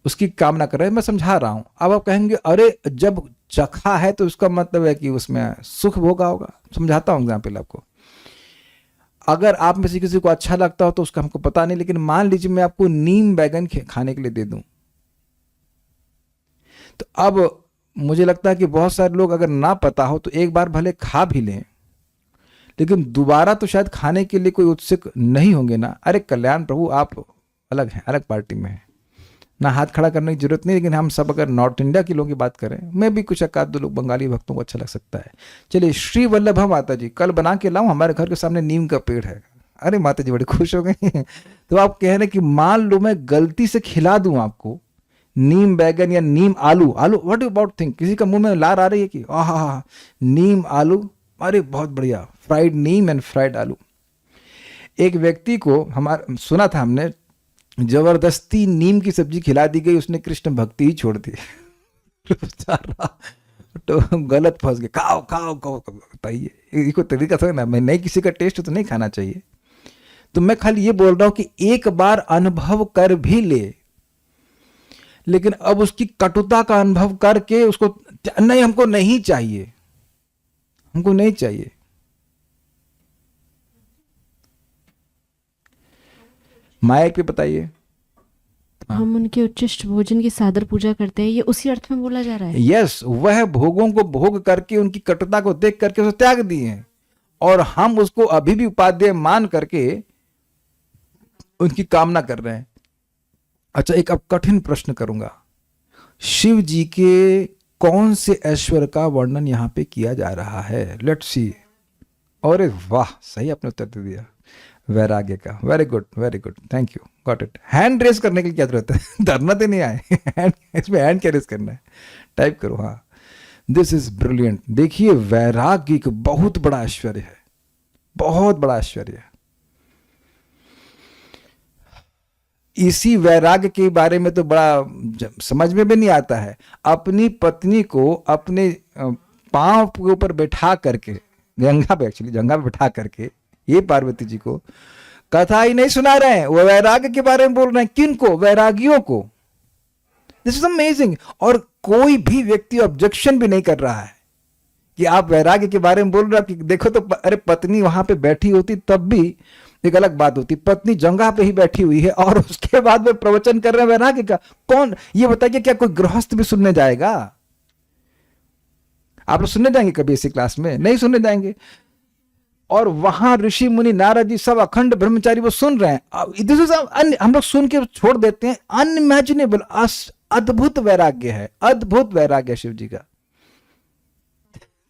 उसकी कामना कर रहे हैं। मैं समझा रहा हूं। अब आप कहेंगे अरे जब चखा है तो उसका मतलब है कि उसमें सुख भोगा होगा। समझाता हूं एग्जाम्पल आपको। अगर आप में से किसी को अच्छा लगता हो तो उसका हमको पता नहीं, लेकिन मान लीजिए मैं आपको नीम बैगन खाने के लिए दे दूं, तो अब मुझे लगता है कि बहुत सारे लोग अगर ना पता हो तो एक बार भले खा भी लें, लेकिन दोबारा तो शायद खाने के लिए कोई उत्सुक नहीं होंगे ना। अरे कल्याण प्रभु, आप अलग हैं, अलग पार्टी में हैं, ना हाथ खड़ा करने की जरूरत नहीं। लेकिन हम सब अगर नॉर्थ इंडिया के लोगों की बात करें, मैं भी कुछ एकाध दो लोग बंगाली भक्तों को अच्छा लग सकता है। चलिए, श्री वल्लभा माता जी, कल बना के लाऊं, हमारे घर के सामने नीम का पेड़ है। अरे माता जी बड़े खुश हो गए। तो आप कह रहे हैं कि मान लो मैं गलती से खिला दूं आपको नीम बैगन या नीम आलू, व्हाट अबाउट थिंक, किसी का मुंह में लार आ रही है कि आहा नीम आलू, अरे बहुत बढ़िया, फ्राइड नीम एंड फ्राइड आलू। एक व्यक्ति को हमारा सुना था हमने, जबरदस्ती नीम की सब्जी खिला दी गई, उसने कृष्ण भक्ति ही छोड़ दी। तो गलत फंस गए। खाओ खाओ खाओ, बताइए, इसको तरीका था ना, मैं नहीं, किसी का टेस्ट तो नहीं खाना चाहिए। तो मैं खाली ये बोल रहा हूं कि एक बार अनुभव कर भी ले, लेकिन अब उसकी कटुता का अनुभव करके उसको नहीं, हमको नहीं चाहिए, हमको नहीं चाहिए। माइक पे बताइए। हम उनके उच्चिष्ट भोजन की सादर पूजा करते हैं, ये उसी अर्थ में बोला जा रहा है। यस, वह भोगों को भोग करके उनकी कटुता को देख करके उसे त्याग दिए हैं, और हम उसको अभी भी उपादेय मान करके उनकी कामना कर रहे हैं। अच्छा, एक अब कठिन प्रश्न करूंगा, शिव जी के कौन से ऐश्वर्य का वर्णन यहां पे किया जा रहा है? Let's see. और वाह, सही आपने उत्तर दे दिया, वैराग्य का। Very good, very good, thank you, got it. Hand raise करने की क्या जरूरत है? धरना तो नहीं आए। इसमें हैंड क्या रेस करना है, टाइप करो। हाँ, दिस इज ब्रिलियंट। देखिए, वैराग्य एक बहुत बड़ा ऐश्वर्य है, बहुत बड़ा ऐश्वर्य है। इसी वैराग्य के बारे में तो बड़ा समझ में भी नहीं आता है। अपनी पत्नी को अपने पांव के ऊपर बैठा करके, जंघा पे, एक्चुअली जंघा पे बैठा करके, ये पार्वती जी को कथा ही नहीं सुना रहे हैं, वो वैराग्य के बारे में बोल रहे हैं। किन को? वैरागियों को। This is amazing. और कोई भी व्यक्ति ऑब्जेक्शन भी नहीं कर रहा है कि आप वैराग्य के बारे में बोल रहे हैं। देखो तो, अरे पत्नी वहां पे बैठी होती तब भी एक अलग बात होती, पत्नी जंगा पे ही बैठी हुई है और उसके बाद में प्रवचन कर रहे हैं वैराग्य का। कौन ये बताइए, क्या कोई गृहस्थ भी सुनने जाएगा? आप लोग सुनने जाएंगे कभी ऐसी क्लास में? नहीं सुनने जाएंगे। और वहां ऋषि मुनि नारद जी सब अखंड ब्रह्मचारी वो सुन रहे हैं। दिस इज, हम लोग सुन के छोड़ देते हैं। अनइमेजिनेबल, अद्भुत वैराग्य है, अद्भुत वैराग्य शिव जी का।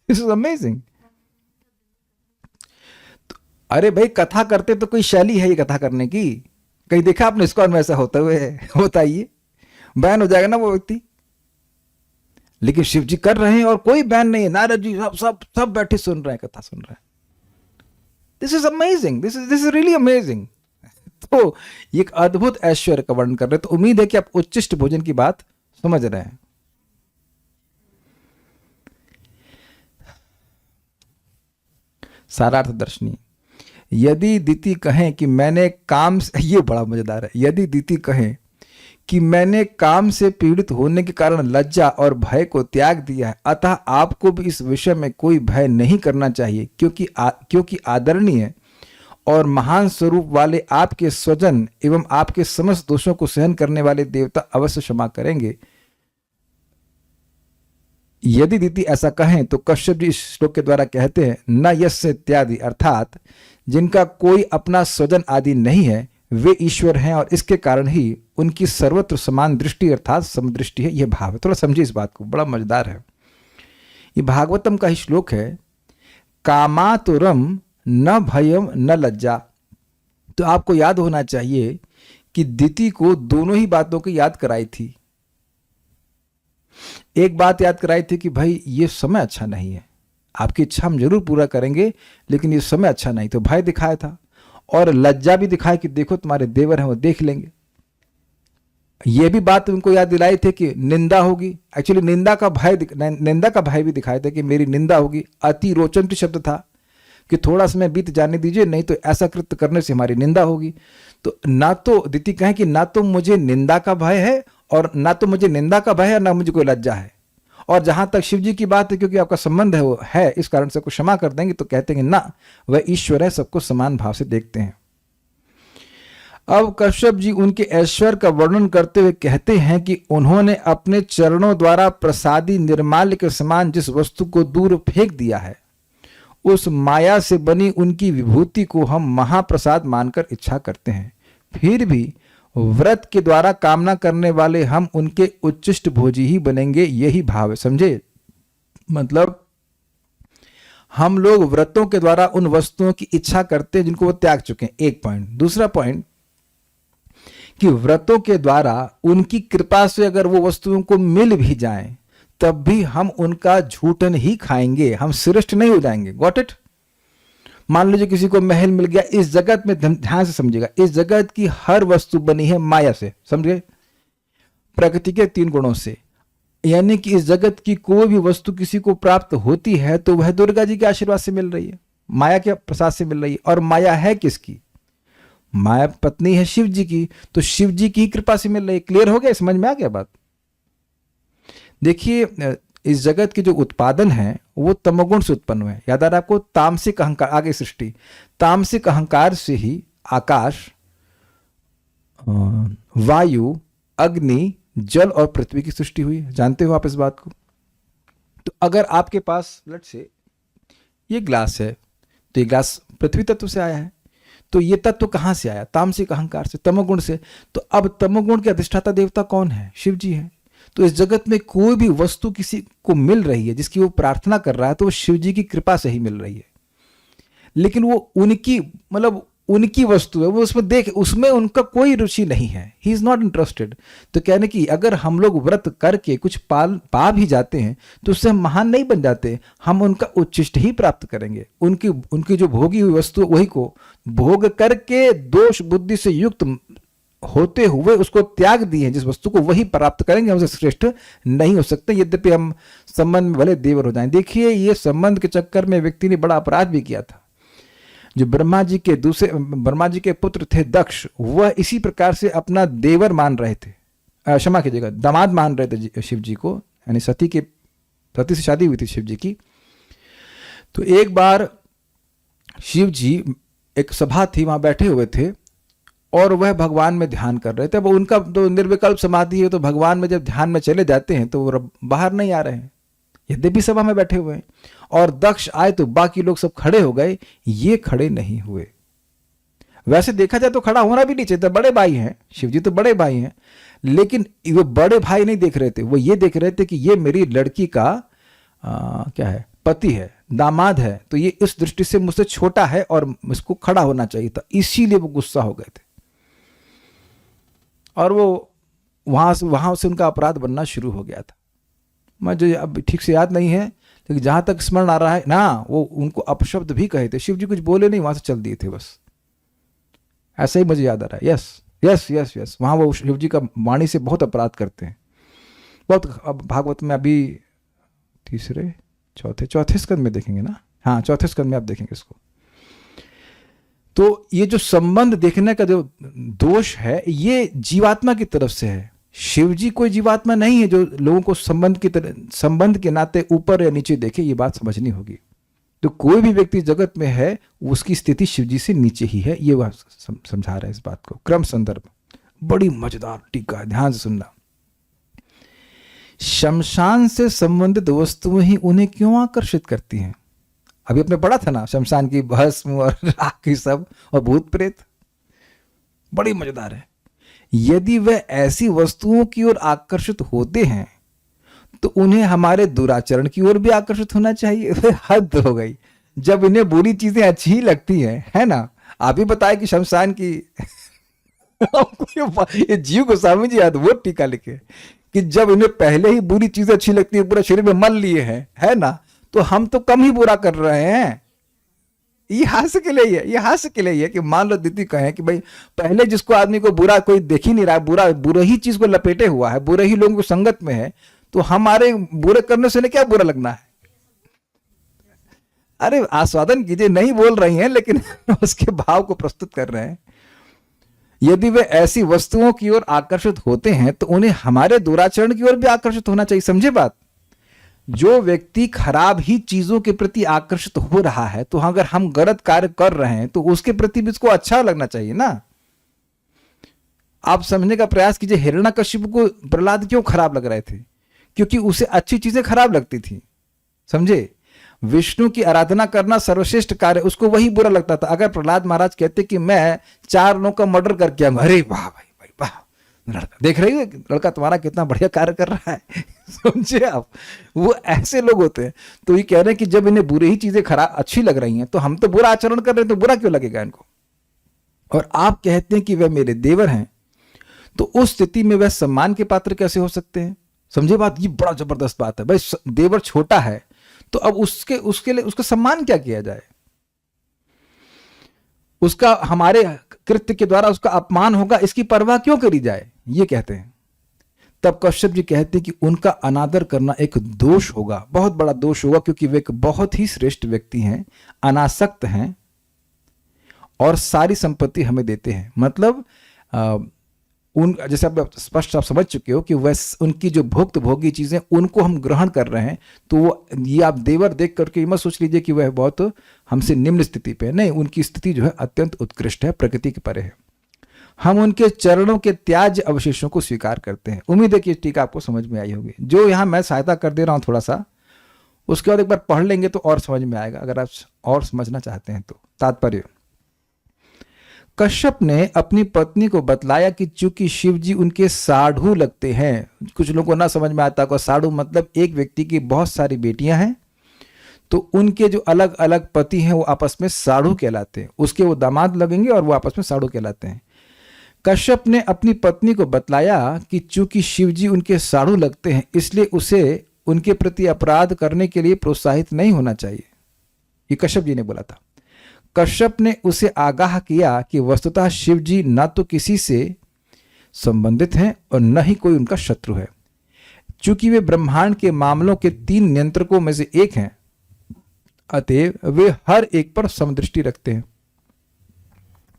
This is amazing. अरे भाई, कथा करते तो कोई शैली है ये कथा करने की? कहीं देखा आपने इसको में ऐसा होते हुए? बताइए, बैन हो जाएगा ना वो व्यक्ति। लेकिन शिव जी कर रहे हैं और कोई बैन नहीं है। नारद जी सब सब सब बैठे सुन रहे हैं, कथा सुन रहे हैं। This is amazing, this is really amazing. तो एक अद्भुत ऐश्वर्य का वर्णन कर रहे हैं। तो उम्मीद है कि आप उच्चिष्ट भोजन की बात समझ रहे हैं। सारार्थ दर्शनी। यदि दीति कहें कि मैंने काम से, ये बड़ा मजेदार है, यदि दीति कहें कि मैंने काम से पीड़ित होने के कारण लज्जा और भय को त्याग दिया है, अतः आपको भी इस विषय में कोई भय नहीं करना चाहिए, क्योंकि आदरणीय और महान स्वरूप वाले आपके स्वजन एवं आपके समस्त दोषों को सहन करने वाले देवता अवश्य क्षमा करेंगे। यदि दीदी ऐसा कहें तो कश्यप जी इस श्लोक के द्वारा कहते हैं न यस्य इत्यादि, अर्थात जिनका कोई अपना स्वजन आदि नहीं है वे ईश्वर हैं और इसके कारण ही उनकी सर्वत्र समान दृष्टि अर्थात समदृष्टि है। यह भाव है। थोड़ा समझिए इस बात को, बड़ा मजेदार है। ये भागवतम का ही श्लोक है। कामातुरम न भयम न लज्जा। तो आपको याद होना चाहिए कि दिति को दोनों ही बातों की याद कराई थी। एक बात याद कराई थी कि भाई ये समय अच्छा नहीं है, आपकी इच्छा हम जरूर पूरा करेंगे लेकिन ये समय अच्छा नहीं, तो भय दिखाया था। और लज्जा भी दिखाया कि देखो तुम्हारे देवर हैं वो देख लेंगे। ये भी बात उनको याद दिलाई थी कि निंदा होगी। एक्चुअली निंदा का भय भी दिखाया था कि मेरी निंदा होगी। अति रोचंत शब्द था कि थोड़ा समय बीत जाने दीजिए, नहीं तो ऐसा कृत्य करने से हमारी निंदा होगी। तो ना तो दिति कहें कि ना तो मुझे निंदा का भय है और ना तो मुझे निंदा का भय है, ना मुझे कोई लज्जा है। और जहां तक शिव जी की बात है, क्योंकि आपका संबंध है वो है, इस कारण से कुछ क्षमा कर देंगे, तो कहते हैं ना वह ईश्वर है, सबको समान भाव से देखते हैं। अब कश्यप जी उनके ऐश्वर्य का वर्णन करते हुए कहते हैं कि उन्होंने अपने चरणों द्वारा प्रसादी निर्माल्य के समान जिस वस्तु को दूर फेंक दिया है, उस माया से बनी उनकी विभूति को हम महाप्रसाद मानकर इच्छा करते हैं। फिर भी व्रत के द्वारा कामना करने वाले हम उनके उच्चिष्ट भोजी ही बनेंगे, यही भाव है। समझे? मतलब हम लोग व्रतों के द्वारा उन वस्तुओं की इच्छा करते हैं जिनको वो त्याग चुके हैं। एक पॉइंट। दूसरा पॉइंट कि व्रतों के द्वारा उनकी कृपा से अगर वो वस्तुओं को मिल भी जाएं, तब भी हम उनका झूठन ही खाएंगे, हम श्रेष्ठ नहीं हो जाएंगे। Got it? मान लीजिए किसी को महल मिल गया। इस जगत में, ध्यान से समझिएगा, इस जगत की हर वस्तु बनी है माया से, समझे, प्रकृति के 3 गुणों से। यानी कि इस जगत की कोई भी वस्तु किसी को प्राप्त होती है तो वह दुर्गा जी के आशीर्वाद से मिल रही है, माया के प्रसाद से मिल रही है। और माया है किसकी? माया पत्नी है शिव जी की, तो शिव जी की ही कृपा से मिल रही है। क्लियर हो गया? समझ में आ गया बात? देखिए, इस जगत के जो उत्पादन है वो तमोगुण से उत्पन्न हुए। याद आ रहा है आपको? तामसिक अहंकार, आगे सृष्टि, तामसिक अहंकार से ही आकाश, वायु, अग्नि, जल और पृथ्वी की सृष्टि हुई। जानते हो आप इस बात को? तो अगर आपके पास लेट्स से ये ग्लास है, तो ये ग्लास पृथ्वी तत्व से आया है, तो ये तत्व कहां से आया? तामसिक अहंकार से, तमोगुण से। तो अब तमोगुण के अधिष्ठाता देवता कौन है? शिव जी है। तो इस जगत में कोई भी वस्तु किसी को मिल रही है जिसकी वो प्रार्थना कर रहा है, तो वो शिव जी की कृपा से ही मिल रही है। लेकिन वो उनकी, मतलब उनकी वस्तु है, वो उसमें उनका कोई रुचि नहीं है। He is not interested. तो कहने की अगर हम लोग व्रत करके कुछ पा भी जाते हैं तो उससे हम महान नहीं बन जाते, हम उनका उच्चिष्ट ही प्राप्त करेंगे। उनकी जो भोगी हुई वस्तु वही को भोग करके दोष बुद्धि से युक्त होते हुए उसको त्याग दिए हैं, जिस वस्तु को वही प्राप्त करेंगे, हमसे श्रेष्ठ नहीं हो सकते, यद्यपि हम संबंध में भले देवर हो जाएं। देखिए, ये संबंध के चक्कर में व्यक्ति ने बड़ा अपराध भी किया था। जो ब्रह्मा जी के पुत्र थे दक्ष, वह इसी प्रकार से अपना देवर मान रहे थे, क्षमा कीजिएगा, दामाद मान रहे थे शिव जी को। यानी सती से शादी हुई थी शिव जी की। तो एक बार शिव जी, एक सभा थी, वहां बैठे हुए थे और वह भगवान में ध्यान कर रहे थे। अब उनका तो निर्विकल्प समाधि है, तो भगवान में जब ध्यान में चले जाते हैं तो वो बाहर नहीं आ रहे हैं, यद्यपि सभा में बैठे हुए हैं। और दक्ष आए तो बाकी लोग सब खड़े हो गए, ये खड़े नहीं हुए। वैसे देखा जाए तो खड़ा होना भी नहीं चाहिए था, बड़े भाई हैं शिव जी, तो बड़े भाई हैं। लेकिन वो बड़े भाई नहीं देख रहे थे, वो ये देख रहे थे कि ये मेरी लड़की का क्या है, पति है, दामाद है, तो ये इस दृष्टि से मुझसे छोटा है और इसको खड़ा होना चाहिए था। इसीलिए वो गुस्सा हो गए थे और वो वहां से उनका अपराध बनना शुरू हो गया था। मुझे अब ठीक से याद नहीं है, लेकिन जहां तक स्मरण आ रहा है ना, वो उनको अपशब्द भी कहे थे। शिव जी कुछ बोले नहीं, वहां से चल दिए थे बस, ऐसा ही मुझे याद आ रहा है। यस यस यस यस, वहां वो शिव जी का वाणी से बहुत अपराध करते हैं, बहुत। अब भागवत में अभी चौथे स्कंद में देखेंगे ना, हाँ चौथे स्कंद में आप देखेंगे इसको। तो ये जो संबंध देखने का जो दोष है, ये जीवात्मा की तरफ से है। शिव जी कोई जीवात्मा नहीं है जो लोगों को संबंध के नाते ऊपर या नीचे देखे, ये बात समझनी होगी। तो कोई भी व्यक्ति जगत में है, उसकी स्थिति शिव जी से नीचे ही है, ये वह समझा रहे हैं इस बात को। क्रम संदर्भ बड़ी मजेदार टीका है, ध्यान से सुनना। शमशान से संबंधित वस्तुएं ही उन्हें क्यों आकर्षित करती हैं? अभी आपने पढ़ा था ना, शमशान की भस्म और राख की सब और भूत प्रेत, बड़ी मजेदार है। यदि वह ऐसी वस्तुओं की ओर आकर्षित होते हैं तो उन्हें हमारे दुराचरण की ओर भी आकर्षित होना चाहिए। हद हो गई, जब इन्हें बुरी चीजें अच्छी ही लगती हैं, है ना। आप ही बताए कि शमशान की ये जीव गोस्वामी जी याद वो टीका लिखे कि जब इन्हें पहले ही बुरी चीजें अच्छी लगती है, पूरे शरीर में मल लिए हैं, है ना, तो हम तो कम ही बुरा कर रहे हैं। ये हास्य के लिए है, ये हास्य के लिए है कि मान लो दीदी कहें कि भाई पहले जिसको आदमी को बुरा कोई देख ही नहीं रहा है, बुरा ही चीज को लपेटे हुआ है, बुरे ही लोगों की संगत में है, तो हमारे बुरे करने से क्या बुरा लगना है? अरे आस्वादन कीजिए, नहीं बोल रही हैं लेकिन उसके भाव को प्रस्तुत कर रहे हैं। यदि वे ऐसी वस्तुओं की ओर आकर्षित होते हैं तो उन्हें हमारे दुराचरण की ओर भी आकर्षित होना चाहिए। समझे बात? जो व्यक्ति खराब ही चीजों के प्रति आकर्षित हो रहा है, तो अगर हम गलत कार्य कर रहे हैं तो उसके प्रति भी उसको अच्छा लगना चाहिए ना। आप समझने का प्रयास कीजिए, हिरण्यकशिपु को प्रहलाद क्यों खराब लग रहे थे? क्योंकि उसे अच्छी चीजें खराब लगती थी। समझे? विष्णु की आराधना करना सर्वश्रेष्ठ कार्य, उसको वही बुरा लगता था। अगर प्रहलाद महाराज कहते कि मैं 4 लोगों का मर्डर करके आऊंगा, अरे वाह भाई भाई वाह, लड़का देख रही है लड़का तुम्हारा कितना बढ़िया कार्य कर रहा है। समझे आप? वो ऐसे लोग होते हैं। तो ये कह रहे हैं कि जब इन्हें बुरी ही चीजें खराब अच्छी लग रही हैं, तो हम तो बुरा आचरण कर रहे हैं, तो बुरा क्यों लगेगा इनको? और आप कहते हैं कि वह मेरे देवर हैं, तो उस स्थिति में वह सम्मान के पात्र कैसे हो सकते हैं? समझे बात? ये बड़ा जबरदस्त बात है भाई। देवर छोटा है तो अब उसके लिए उसका सम्मान क्या किया जाए? उसका हमारे कृत्य के द्वारा उसका अपमान होगा, इसकी परवाह क्यों करी जाए? ये कहते हैं। तब कश्यप जी कहते हैं कि उनका अनादर करना एक दोष होगा, बहुत बड़ा दोष होगा, क्योंकि वे एक बहुत ही श्रेष्ठ व्यक्ति हैं, अनासक्त हैं और सारी संपत्ति हमें देते हैं। मतलब उन जैसे आप स्पष्ट आप समझ चुके हो कि वह उनकी जो भुक्त भोगी चीजें उनको हम ग्रहण कर रहे हैं, तो ये आप देवर देख करके मत सोच लीजिए कि वह बहुत हमसे निम्न स्थिति पे है। नहीं, उनकी स्थिति जो है अत्यंत उत्कृष्ट है, प्रकृति के परे है। हम उनके चरणों के त्याज्य अवशेषों को स्वीकार करते हैं। उम्मीद है कि टीका आपको समझ में आई होगी। जो यहाँ मैं सहायता कर दे रहा हूँ थोड़ा सा, उसके बाद एक बार पढ़ लेंगे तो और समझ में आएगा, अगर आप और समझना चाहते हैं तो। तात्पर्य, कश्यप ने अपनी पत्नी को बतलाया कि चूंकि शिव जी उनके साढ़ू लगते हैं। कुछ लोगों को ना समझ में आता है, साढ़ू मतलब एक व्यक्ति की बहुत सारी बेटियां हैं, तो उनके जो अलग अलग पति हैं वो आपस में साढ़ू कहलाते हैं। उसके वो दामाद लगेंगे और वो आपस में साढ़ू कहलाते हैं। कश्यप ने अपनी पत्नी को बतलाया कि चूंकि शिव जी उनके साढ़ू लगते हैं, इसलिए उसे उनके प्रति अपराध करने के लिए प्रोत्साहित नहीं होना चाहिए। ये कश्यप जी ने बोला था। कश्यप ने उसे आगाह किया कि वस्तुतः शिव जी न तो किसी से संबंधित हैं और न ही कोई उनका शत्रु है। चूंकि वे ब्रह्मांड के मामलों के 3 नियंत्रकों में से एक हैं, अतएव वे हर एक पर समदृष्टि रखते हैं।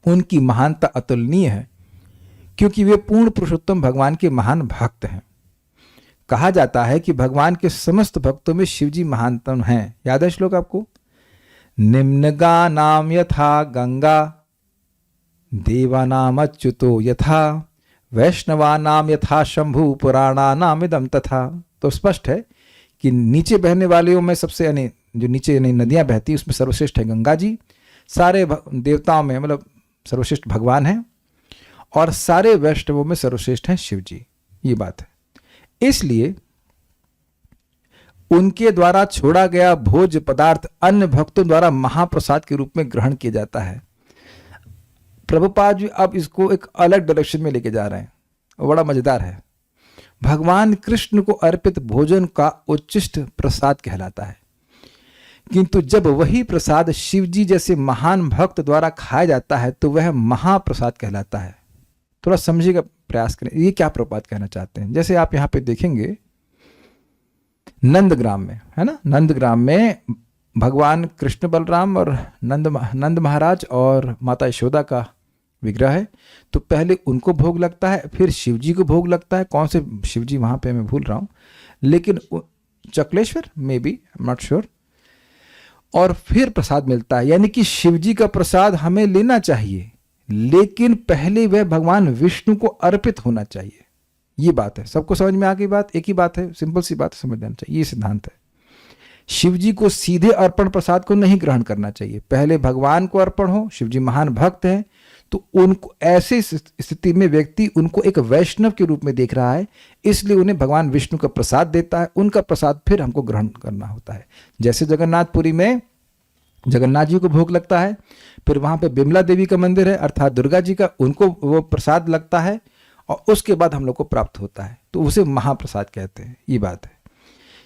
उनकी महानता अतुलनीय है, क्योंकि वे पूर्ण पुरुषोत्तम भगवान के महान भक्त हैं। कहा जाता है कि भगवान के समस्त भक्तों में शिवजी महानतम हैं। याद है श्लोक आपको? निम्नगा नाम यथा गंगा, देवानाम अच्युतो यथा, वैष्णवा नाम यथा शंभु, पुराणा नाम इदम तथा। तो स्पष्ट है कि नीचे बहने वालों में सबसे, यानी जो नीचे यानी नदियां बहती उसमें सर्वश्रेष्ठ है गंगा जी, सारे देवताओं में मतलब सर्वश्रेष्ठ भगवान हैं, और सारे वैष्णवों में सर्वश्रेष्ठ हैं शिव जी। ये बात है। इसलिए उनके द्वारा छोड़ा गया भोज्य पदार्थ अन्य भक्तों द्वारा महाप्रसाद के रूप में ग्रहण किया जाता है। प्रभुपाद जी अब इसको एक अलग डायरेक्शन में लेके जा रहे हैं, बड़ा मजेदार है। भगवान कृष्ण को अर्पित भोजन का उच्चिष्ट प्रसाद कहलाता है, किंतु जब वही प्रसाद शिव जी जैसे महान भक्त द्वारा खाया जाता है तो वह महाप्रसाद कहलाता है। थोड़ा समझने का प्रयास करें, ये क्या प्रभुपाद कहना चाहते हैं। जैसे आप यहाँ पे देखेंगे नंदग्राम में, है ना, नंदग्राम में भगवान कृष्ण बलराम और नंद महाराज और माता यशोदा का विग्रह है। तो पहले उनको भोग लगता है, फिर शिव जी को भोग लगता है। कौन से शिव जी वहाँ पे मैं भूल रहा हूँ, लेकिन चकलेश्वर में बी, आई एम नॉट श्योर। और फिर प्रसाद मिलता है, यानी कि शिव जी का प्रसाद हमें लेना चाहिए, लेकिन पहले वह भगवान विष्णु को अर्पित होना चाहिए। ये बात है। सबको समझ में आ गई बात? एक ही बात है, सिंपल सी बात समझ लेना चाहिए, ये सिद्धांत है। शिव जी को सीधे अर्पण प्रसाद को नहीं ग्रहण करना चाहिए, पहले भगवान को अर्पण हो। शिव जी महान भक्त हैं, तो उनको ऐसी स्थिति में व्यक्ति उनको एक वैष्णव के रूप में देख रहा है, इसलिए उन्हें भगवान विष्णु का प्रसाद देता है, उनका प्रसाद फिर हमको ग्रहण करना होता है। जैसे जगन्नाथपुरी में जगन्नाथ जी को भोग लगता है, फिर वहां पे बिमला देवी का मंदिर है अर्थात दुर्गा जी का, उनको वो प्रसाद लगता है और उसके बाद हम लोग को प्राप्त होता है, तो उसे महाप्रसाद कहते हैं। ये बात है।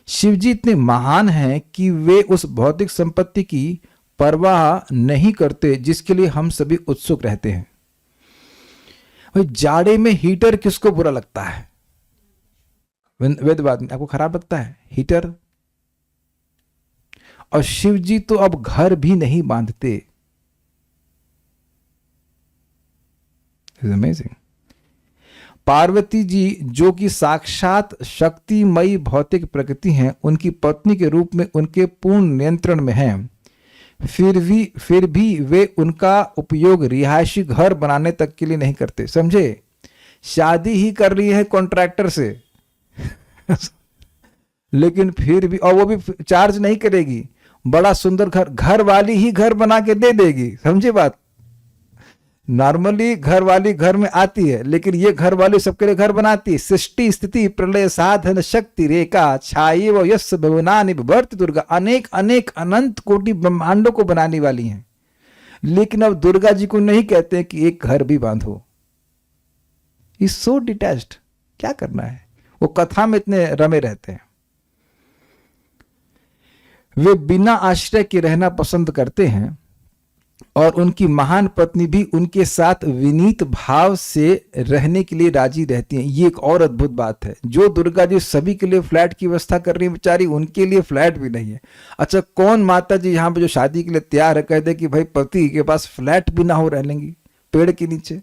शिव जी इतने महान हैं कि वे उस भौतिक संपत्ति की परवाह नहीं करते जिसके लिए हम सभी उत्सुक रहते हैं। भाई जाड़े में हीटर किसको बुरा लगता है? वेदवाद में आपको खराब लगता है हीटर? और शिव जी तो अब घर भी नहीं बांधते। अमेजिंग। पार्वती जी जो कि साक्षात शक्तिमयी भौतिक प्रकृति हैं, उनकी पत्नी के रूप में उनके पूर्ण नियंत्रण में हैं, फिर भी वे उनका उपयोग रिहायशी घर बनाने तक के लिए नहीं करते। समझे? शादी ही कर रही है कॉन्ट्रैक्टर से लेकिन फिर भी, और वो भी चार्ज नहीं करेगी, बड़ा सुंदर घर वाली ही घर बना के दे देगी। समझे बात? नॉर्मली घर वाली घर में आती है, लेकिन ये घर वाली सबके लिए घर बनाती है। सृष्टि स्थिति प्रलय साधन शक्ति रेखा छाये व यश भुवनानि बिभर्ति दुर्गा, अनेक अनेक अनंत कोटि ब्रह्मांडों को बनाने वाली हैं। लेकिन अब दुर्गा जी को नहीं कहते कि एक घर भी बांधो। Is so detached. क्या करना है? वो कथा में इतने रमे रहते हैं। वे बिना आश्रय के रहना पसंद करते हैं और उनकी महान पत्नी भी उनके साथ विनीत भाव से रहने के लिए राजी रहती हैं। ये एक और अद्भुत बात है। जो दुर्गा जी सभी के लिए फ्लैट की व्यवस्था कर रही है, बेचारी उनके लिए फ्लैट भी नहीं है। अच्छा, कौन माता जी यहाँ पे जो शादी के लिए तैयार है, कह दे कि भाई पति के पास फ्लैट भी ना हो, रह लेंगी पेड़ के नीचे?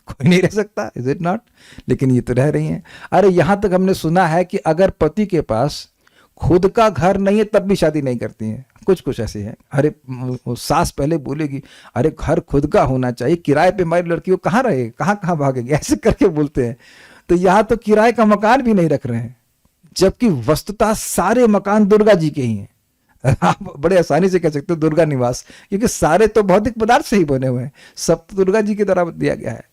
कोई नहीं रह सकता, इज इट नॉट? लेकिन ये तो रह रही हैं। अरे यहां तक हमने सुना है कि अगर पति के पास खुद का घर नहीं है तब भी शादी नहीं करती हैं। कुछ ऐसे हैं। अरे वो सास पहले बोलेगी अरे घर खुद का होना चाहिए, किराए पे हमारी लड़की को कहाँ रहे, कहाँ भागेगी, ऐसे करके बोलते हैं। तो यहाँ तो किराए का मकान भी नहीं रख रहे हैं, जबकि वस्तुतः सारे मकान दुर्गा जी के ही हैं। आप बड़े आसानी से कह सकते हो दुर्गा निवास, क्योंकि सारे तो भौतिक पदार्थ से ही बने हुए हैं, सब तो दुर्गा जी के द्वारा दिया गया है।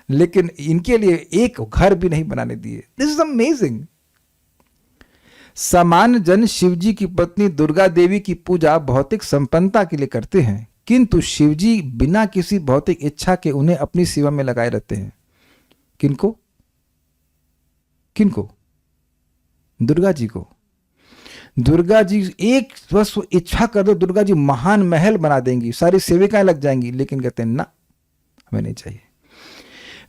लेकिन इनके लिए एक घर भी नहीं बनाने दिए। This is amazing. सामान्य जन शिव जी की पत्नी दुर्गा देवी की पूजा भौतिक संपन्नता के लिए करते हैं, किंतु शिव जी बिना किसी भौतिक इच्छा के उन्हें अपनी सेवा में लगाए रहते हैं। किनको? किनको? दुर्गा जी को। दुर्गा जी एक बस इच्छा कर दो, दुर्गा जी महान महल बना देंगी, सारी सेविकाएं लग जाएंगी, लेकिन कहते हैं ना, हमें नहीं चाहिए।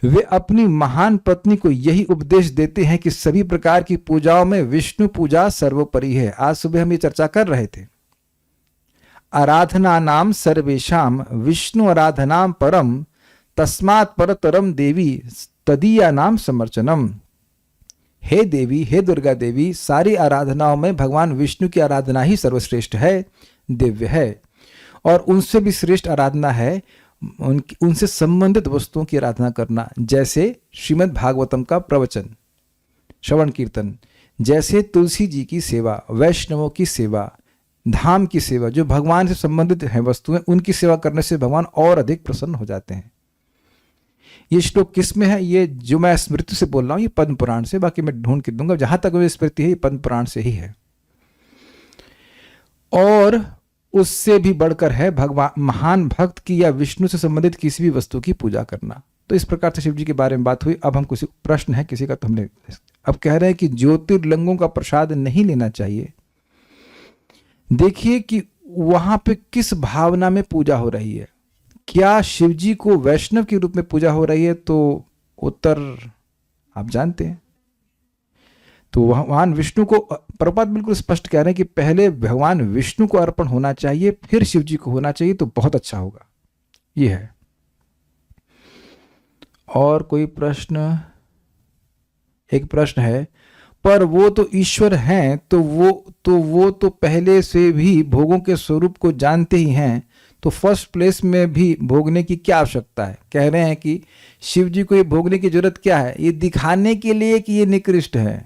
वे अपनी महान पत्नी को यही उपदेश देते हैं कि सभी प्रकार की पूजाओं में विष्णु पूजा सर्वोपरि है। आज सुबह हम ये चर्चा कर रहे थे। आराधना नाम सर्वेशाम विष्णु आराधनाम परम तस्मात् परतरम देवी तदीया नाम समर्चनम। हे देवी, हे दुर्गा देवी, सारी आराधनाओं में भगवान विष्णु की आराधना ही सर्वश्रेष्ठ है, दिव्य है, और उनसे भी श्रेष्ठ आराधना है उनसे संबंधित वस्तुओं की आराधना करना, जैसे श्रीमद् भागवतम का प्रवचन, श्रवण कीर्तन, जैसे तुलसी जी की सेवा, वैष्णवों की सेवा, धाम की सेवा, जो भगवान से संबंधित है वस्तुएं, उनकी सेवा करने से भगवान और अधिक प्रसन्न हो जाते हैं। ये श्लोक किस में है? ये जो मैं स्मृति से बोल रहा हूं, ये पद्म पुराण से, बाकी मैं ढूंढ के दूंगा, जहां तक वो स्मृति है ये पद्म पुराण से ही है। और उससे भी बढ़कर है भगवान महान भक्त की या विष्णु से संबंधित किसी भी वस्तु की पूजा करना। तो इस प्रकार से शिव जी के बारे में बात हुई। अब हम किसी प्रश्न है किसी का, तो हमने अब कह रहे हैं कि ज्योतिर्लिंगों का प्रसाद नहीं लेना चाहिए। देखिए कि वहां पे किस भावना में पूजा हो रही है। क्या शिव जी को वैष्णव के रूप में पूजा हो रही है? तो उत्तर आप जानते हैं। तो भगवान विष्णु को प्रभुपाद बिल्कुल स्पष्ट कह रहे हैं कि पहले भगवान विष्णु को अर्पण होना चाहिए, फिर शिव जी को होना चाहिए, तो बहुत अच्छा होगा। ये है। और कोई प्रश्न? एक प्रश्न है, पर वो तो ईश्वर हैं, तो वो तो पहले से भी भोगों के स्वरूप को जानते ही हैं, तो फर्स्ट प्लेस में भी भोगने की क्या आवश्यकता है? कह रहे हैं कि शिव जी को ये भोगने की जरूरत क्या है? ये दिखाने के लिए कि ये निकृष्ट है।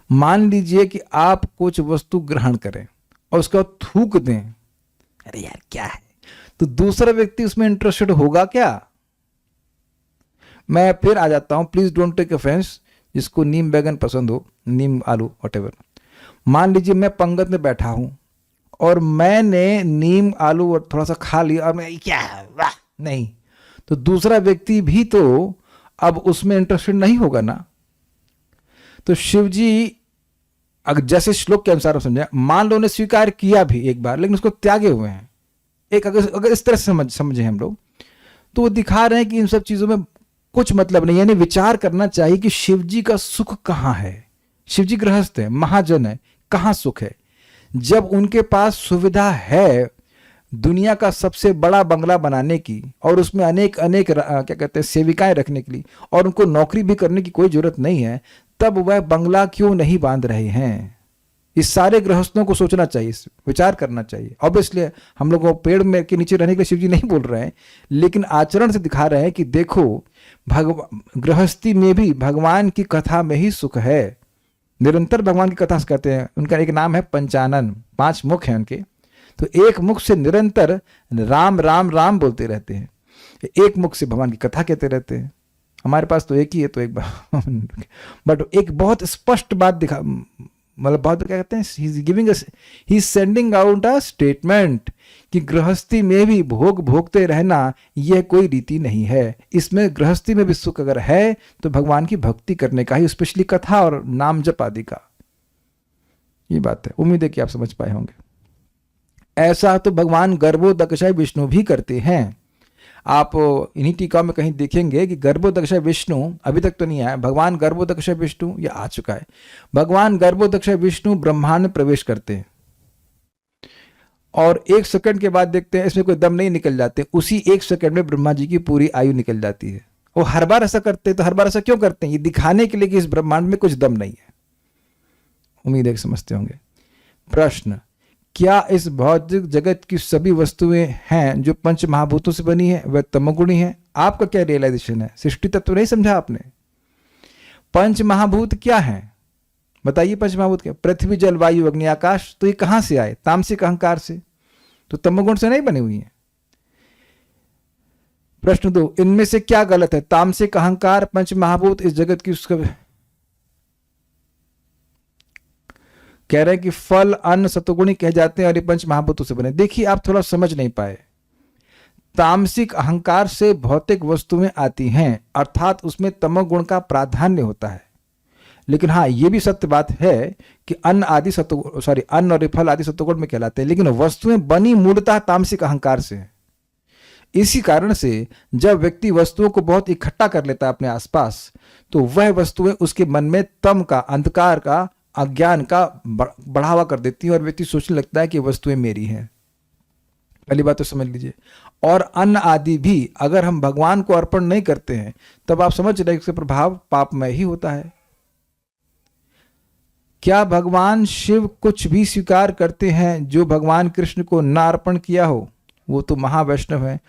मान लीजिए कि आप कुछ वस्तु ग्रहण करें और उसका थूक दें, अरे यार क्या है, तो दूसरा व्यक्ति उसमें इंटरेस्टेड होगा क्या? मैं फिर आ जाता हूं, प्लीज डोंट टेक ऑफेंस, जिसको नीम बैगन पसंद हो, नीम आलू व्हाटएवर। मान लीजिए मैं पंगत में बैठा हूं और मैंने नीम आलू और थोड़ा सा खा लिया और मैं क्या वाह नहीं, तो दूसरा व्यक्ति भी तो अब उसमें इंटरेस्टेड नहीं होगा ना। तो शिव जी अगर जैसे श्लोक के अनुसार समझे, मान लो ने स्वीकार किया भी एक बार लेकिन उसको त्यागे हुए हैं, एक अगर इस तरह से समझे हम लोग, तो वो दिखा रहे हैं कि इन सब चीजों में कुछ मतलब नहीं। यानी विचार करना चाहिए कि शिव जी का सुख कहां है। शिव जी गृहस्थ है, महाजन है, कहां सुख है? जब उनके पास सुविधा है दुनिया का सबसे बड़ा बंगला बनाने की और उसमें अनेक अनेक क्या कहते हैं सेविकाएं रखने के लिए, और उनको नौकरी भी करने की कोई जरूरत नहीं है, तब वह बंगला क्यों नहीं बांध रहे हैं? इस सारे गृहस्थों को सोचना चाहिए, विचार करना चाहिए। ऑब्वियसली हम लोग को पेड़ में के नीचे रहने के लिए शिव जी नहीं बोल रहे हैं, लेकिन आचरण से दिखा रहे हैं कि देखो गृहस्थी में भी भगवान की कथा में ही सुख है। निरंतर भगवान की कथा करते हैं, उनका एक नाम है पंचानन, 5 मुख हैं उनके, तो एक मुख से निरंतर राम राम राम बोलते रहते हैं, एक मुख से भगवान की कथा कहते रहते हैं। हमारे पास तो एक ही है, तो एक बट एक बहुत स्पष्ट बात दिखा, मतलब बहुत क्या कहते हैं, he is sending out a statement कि गृहस्थी में भी भोग भोगते रहना यह कोई रीति नहीं है। इसमें गृहस्थी में भी सुख अगर है तो भगवान की भक्ति करने का ही, स्पेशली कथा और नाम जप आदि का। ये बात है, उम्मीद है कि आप समझ पाए होंगे। ऐसा तो भगवान गर्भोदकशय विष्णु भी करते हैं। आप इन्हीं टीका में कहीं देखेंगे कि गर्भोदकशय विष्णु, अभी तक तो नहीं आया, भगवान गर्भोदकशय विष्णु ये आ चुका है। भगवान गर्भोदकशय विष्णु ब्रह्मांड में प्रवेश करते हैं और 1 सेकंड के बाद देखते हैं इसमें कोई दम नहीं, निकल जाते। उसी 1 सेकंड में ब्रह्मा जी की पूरी आयु निकल जाती है। वो हर बार ऐसा करते हैं, तो हर बार ऐसा क्यों करते हैं? ये दिखाने के लिए कि इस ब्रह्मांड में कुछ दम नहीं है। उम्मीद है समझते होंगे। प्रश्न, क्या इस भौतिक जगत की सभी वस्तुएं हैं जो पंच महाभूतों से बनी है वह तमोगुणी है? आपका क्या रियलाइजेशन है? सृष्टि तत्व नहीं समझा आपने? पंच महाभूत क्या है बताइए? पंच महाभूत क्या? पृथ्वी जल वायु अग्नि आकाश। तो ये कहां से आए? तामसिक अहंकार से, तो तमोगुण से नहीं बनी हुई है। प्रश्न 2, इनमें से क्या गलत है? तामसिक अहंकार, पंच महाभूत, इस जगत की उसका कह रहे हैं कि फल अन्न सतोगुणी कह जाते हैं और ये पंच महाभूतों से बने। देखिए आप थोड़ा समझ नहीं पाए। तामसिक अहंकार से भौतिक वस्तुएं आती हैं, अर्थात उसमें तमोगुण का प्राधान्य होता है। लेकिन हाँ, ये भी सत्य बात है कि अन्न और फल आदि सत्वगुण में कहलाते हैं, लेकिन वस्तुएं बनी मूलतः तामसिक अहंकार से है। इसी कारण से जब व्यक्ति वस्तुओं को बहुत इकट्ठा कर लेता है अपने आसपास, तो वह वस्तुएं उसके मन में तम का, अंधकार का, अज्ञान का बढ़ावा कर देती है और व्यक्ति सोचने लगता है कि वस्तुएं मेरी हैं। पहली बात तो समझ लीजिए। और अन्न आदि भी अगर हम भगवान को अर्पण नहीं करते हैं, तब आप समझ रहे हैं इसका प्रभाव पापमय ही होता है। क्या भगवान शिव कुछ भी स्वीकार करते हैं जो भगवान कृष्ण को न अर्पण किया हो? वो तो महावैष्णव है।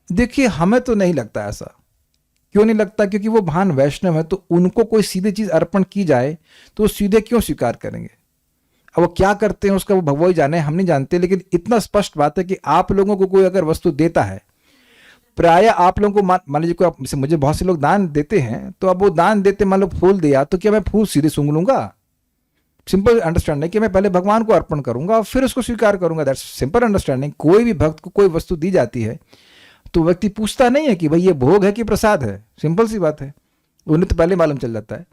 देखिए हमें तो नहीं लगता ऐसा। क्यों नहीं लगता? क्योंकि वो महान वैष्णव है, तो उनको कोई सीधी चीज अर्पण की जाए तो सीधे क्यों स्वीकार करेंगे? अब वो क्या करते हैं उसका वो भगवान ही जाने, हम नहीं जानते। लेकिन इतना स्पष्ट बात है कि आप लोगों को कोई अगर वस्तु देता है, प्राय आप लोगों को मान लीजिए कोई, मुझे बहुत से लोग दान देते हैं, तो अब वो दान देते, मान लो फूल दिया, तो क्या मैं फूल सीधे सूंघ लूंगा? सिंपल अंडरस्टैंडिंग कि मैं पहले भगवान को अर्पण करूंगा और फिर उसको स्वीकार करूंगा। That's simple understanding. कोई भी भक्त को कोई वस्तु दी जाती है तो व्यक्ति पूछता नहीं है कि भाई ये भोग है कि प्रसाद है। सिंपल सी बात है, उन्हें तो पहले मालूम चल जाता है।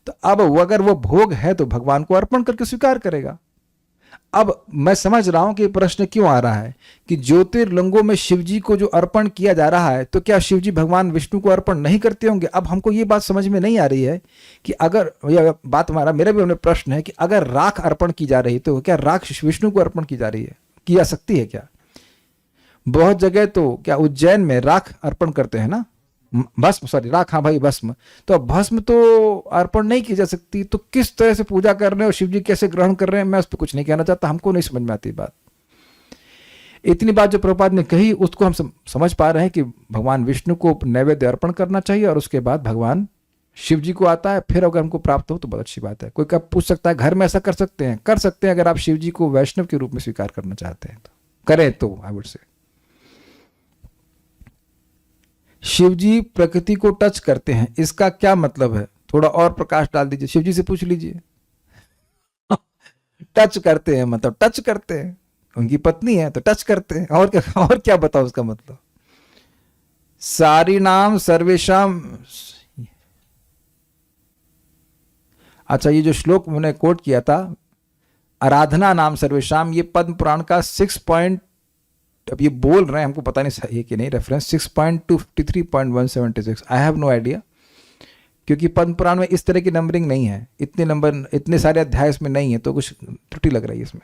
तो अब वो अगर वो भोग है तो भगवान को अर्पण करके स्वीकार करेगा। अब मैं समझ रहा हूं कि प्रश्न क्यों आ रहा है कि ज्योतिर्लिंगों में शिवजी को जो अर्पण किया जा रहा है, तो क्या शिवजी भगवान विष्णु को अर्पण नहीं करते होंगे? अब हमको ये बात समझ में नहीं आ रही है कि अगर यह बात मेरा भी प्रश्न है कि अगर राख अर्पण की जा रही है तो क्या राख विष्णु को अर्पण की जा रही है, की जा सकती है क्या? बहुत जगह तो क्या उज्जैन में राख अर्पण करते हैं ना, राख, हाँ भाई भस्म। तो भस्म तो अर्पण नहीं की जा सकती, तो किस तरह से पूजा कर रहे हैं और शिव जी कैसे ग्रहण कर रहे हैं, मैं उस पर कुछ नहीं कहना चाहता, हमको नहीं समझ में आती बात। इतनी बात जो प्रभुपाद ने कही उसको हम समझ पा रहे हैं कि भगवान विष्णु को नैवेद्य अर्पण करना चाहिए और उसके बाद भगवान शिव जी को आता है, फिर अगर हमको प्राप्त हो तो बहुत अच्छी बात है। कोई कब पूछ सकता है घर में ऐसा कर सकते हैं अगर आप शिव जी को वैष्णव के रूप में स्वीकार करना चाहते हैं तो करें, तो आई वुड से। शिव जी प्रकृति को टच करते हैं, इसका क्या मतलब है? थोड़ा और प्रकाश डाल दीजिए, शिव जी से पूछ लीजिए। टच करते हैं मतलब टच करते हैं, उनकी पत्नी है तो टच करते हैं, और क्या बताओ उसका मतलब? सारी नाम सर्वेशम। अच्छा, ये जो श्लोक मैंने कोट किया था, आराधना नाम सर्वेशम, ये पद्म पुराण का 6 पॉइंट, अब ये बोल रहे हैं, हमको पता नहीं सही है कि नहीं, reference 6.253.176, I have no idea, क्योंकि पद्म पुराण में इस तरह की नंबरिंग नहीं है, इतने नंबर, इतने सारे अध्याय इसमें नहीं है, तो कुछ त्रुटि लग रही है इसमें।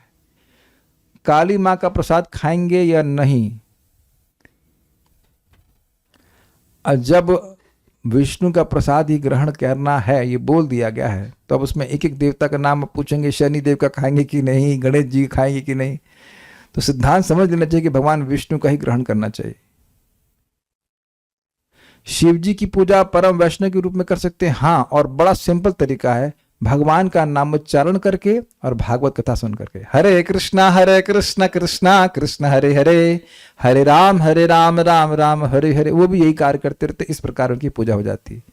काली माँ का प्रसाद खाएंगे या नहीं? जब विष्णु का प्रसाद ही ग्रहण करना है, ये बोल दिया गया है, तो अब उसमें एक एक देवता का नाम पूछेंगे, शनि देव का खाएंगे कि नहीं, गणेश जी खाएंगे कि नहीं, तो सिद्धांत समझ लेना चाहिए कि भगवान विष्णु का ही ग्रहण करना चाहिए। शिव जी की पूजा परम वैष्णव के रूप में कर सकते हैं, हाँ, और बड़ा सिंपल तरीका है, भगवान का नाम उच्चारण करके और भागवत कथा सुन करके। हरे कृष्णा कृष्णा कृष्ण हरे हरे, हरे राम राम राम हरे हरे, वो भी यही कार्य करते रहते, इस प्रकार उनकी पूजा हो जाती है।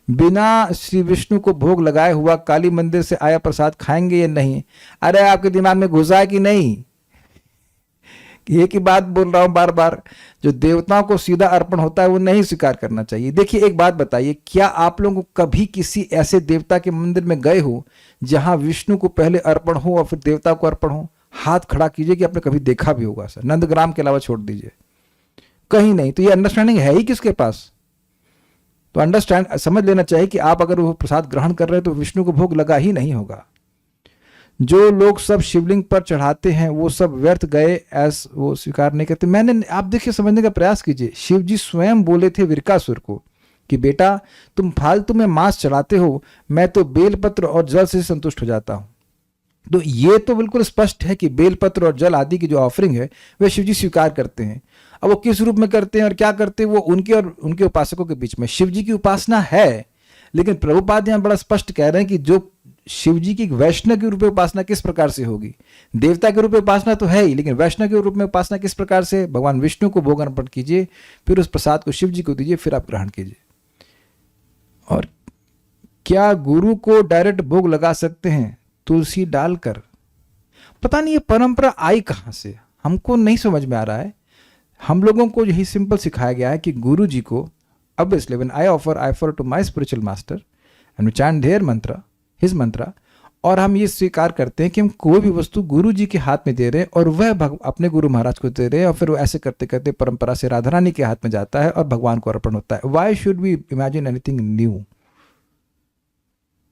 बिना श्री विष्णु को भोग लगाए हुआ काली मंदिर से आया प्रसाद खाएंगे या नहीं? अरे आपके दिमाग में घुसा है कि नहीं? एक ही बात बोल रहा हूं बार बार, जो देवताओं को सीधा अर्पण होता है वो नहीं स्वीकार करना चाहिए। देखिए एक बात बताइए, क्या आप लोगों को कभी किसी ऐसे देवता के मंदिर में गए हो जहां विष्णु को पहले अर्पण हो और फिर देवता को अर्पण हो? हाथ खड़ा कीजिए कि आपने कभी देखा भी होगा सर, नंदग्राम के अलावा छोड़ दीजिए, कहीं नहीं। तो ये अंडरस्टैंडिंग है ही किसके पास? तो अंडरस्टैंड समझ लेना चाहिए कि आप अगर वो प्रसाद ग्रहण कर रहे हैं तो विष्णु को भोग लगा ही नहीं होगा। जो लोग सब शिवलिंग पर चढ़ाते हैं वो सब व्यर्थ गए, ऐस वो स्वीकार नहीं करते। मैंने, आप देखिए समझने का प्रयास कीजिए, शिव जी स्वयं बोले थे विरकासुर को कि बेटा तुम फालतू में मांस चढ़ाते हो, मैं तो बेलपत्र और जल से संतुष्ट हो जाता हूं। तो ये तो बिल्कुल स्पष्ट है कि बेलपत्र और जल आदि की जो ऑफरिंग है वह शिव जी स्वीकार करते हैं। अब वो किस रूप में करते हैं और क्या करते हैं वो उनके और उनके उपासकों के बीच में। शिव जी की उपासना है, लेकिन प्रभुपाद यहां बड़ा स्पष्ट कह रहे हैं कि जो शिव जी की वैष्णव के रूप में उपासना किस प्रकार से होगी। देवता के रूप में उपासना तो है ही, लेकिन वैष्णव के रूप में उपासना किस प्रकार से? भगवान विष्णु को भोग अर्पण कीजिए, फिर उस प्रसाद को शिव जी को दीजिए, फिर आप ग्रहण कीजिए। और क्या गुरु को डायरेक्ट भोग लगा सकते हैं तुलसी डालकर? पता नहीं ये परंपरा आई कहां से, हमको नहीं समझ में आ रहा है। हम लोगों को यही सिंपल सिखाया गया है कि गुरु जी को, obviously when I offer to my spiritual master and we chant their mantra, his mantra, और हम ये स्वीकार करते हैं कि हम कोई भी वस्तु गुरु जी के हाथ में दे रहे हैं और वह अपने गुरु महाराज को दे रहे हैं, और फिर वो ऐसे करते करते परंपरा से राधा रानी के हाथ में जाता है और भगवान को अर्पण होता है। Why should we imagine anything new?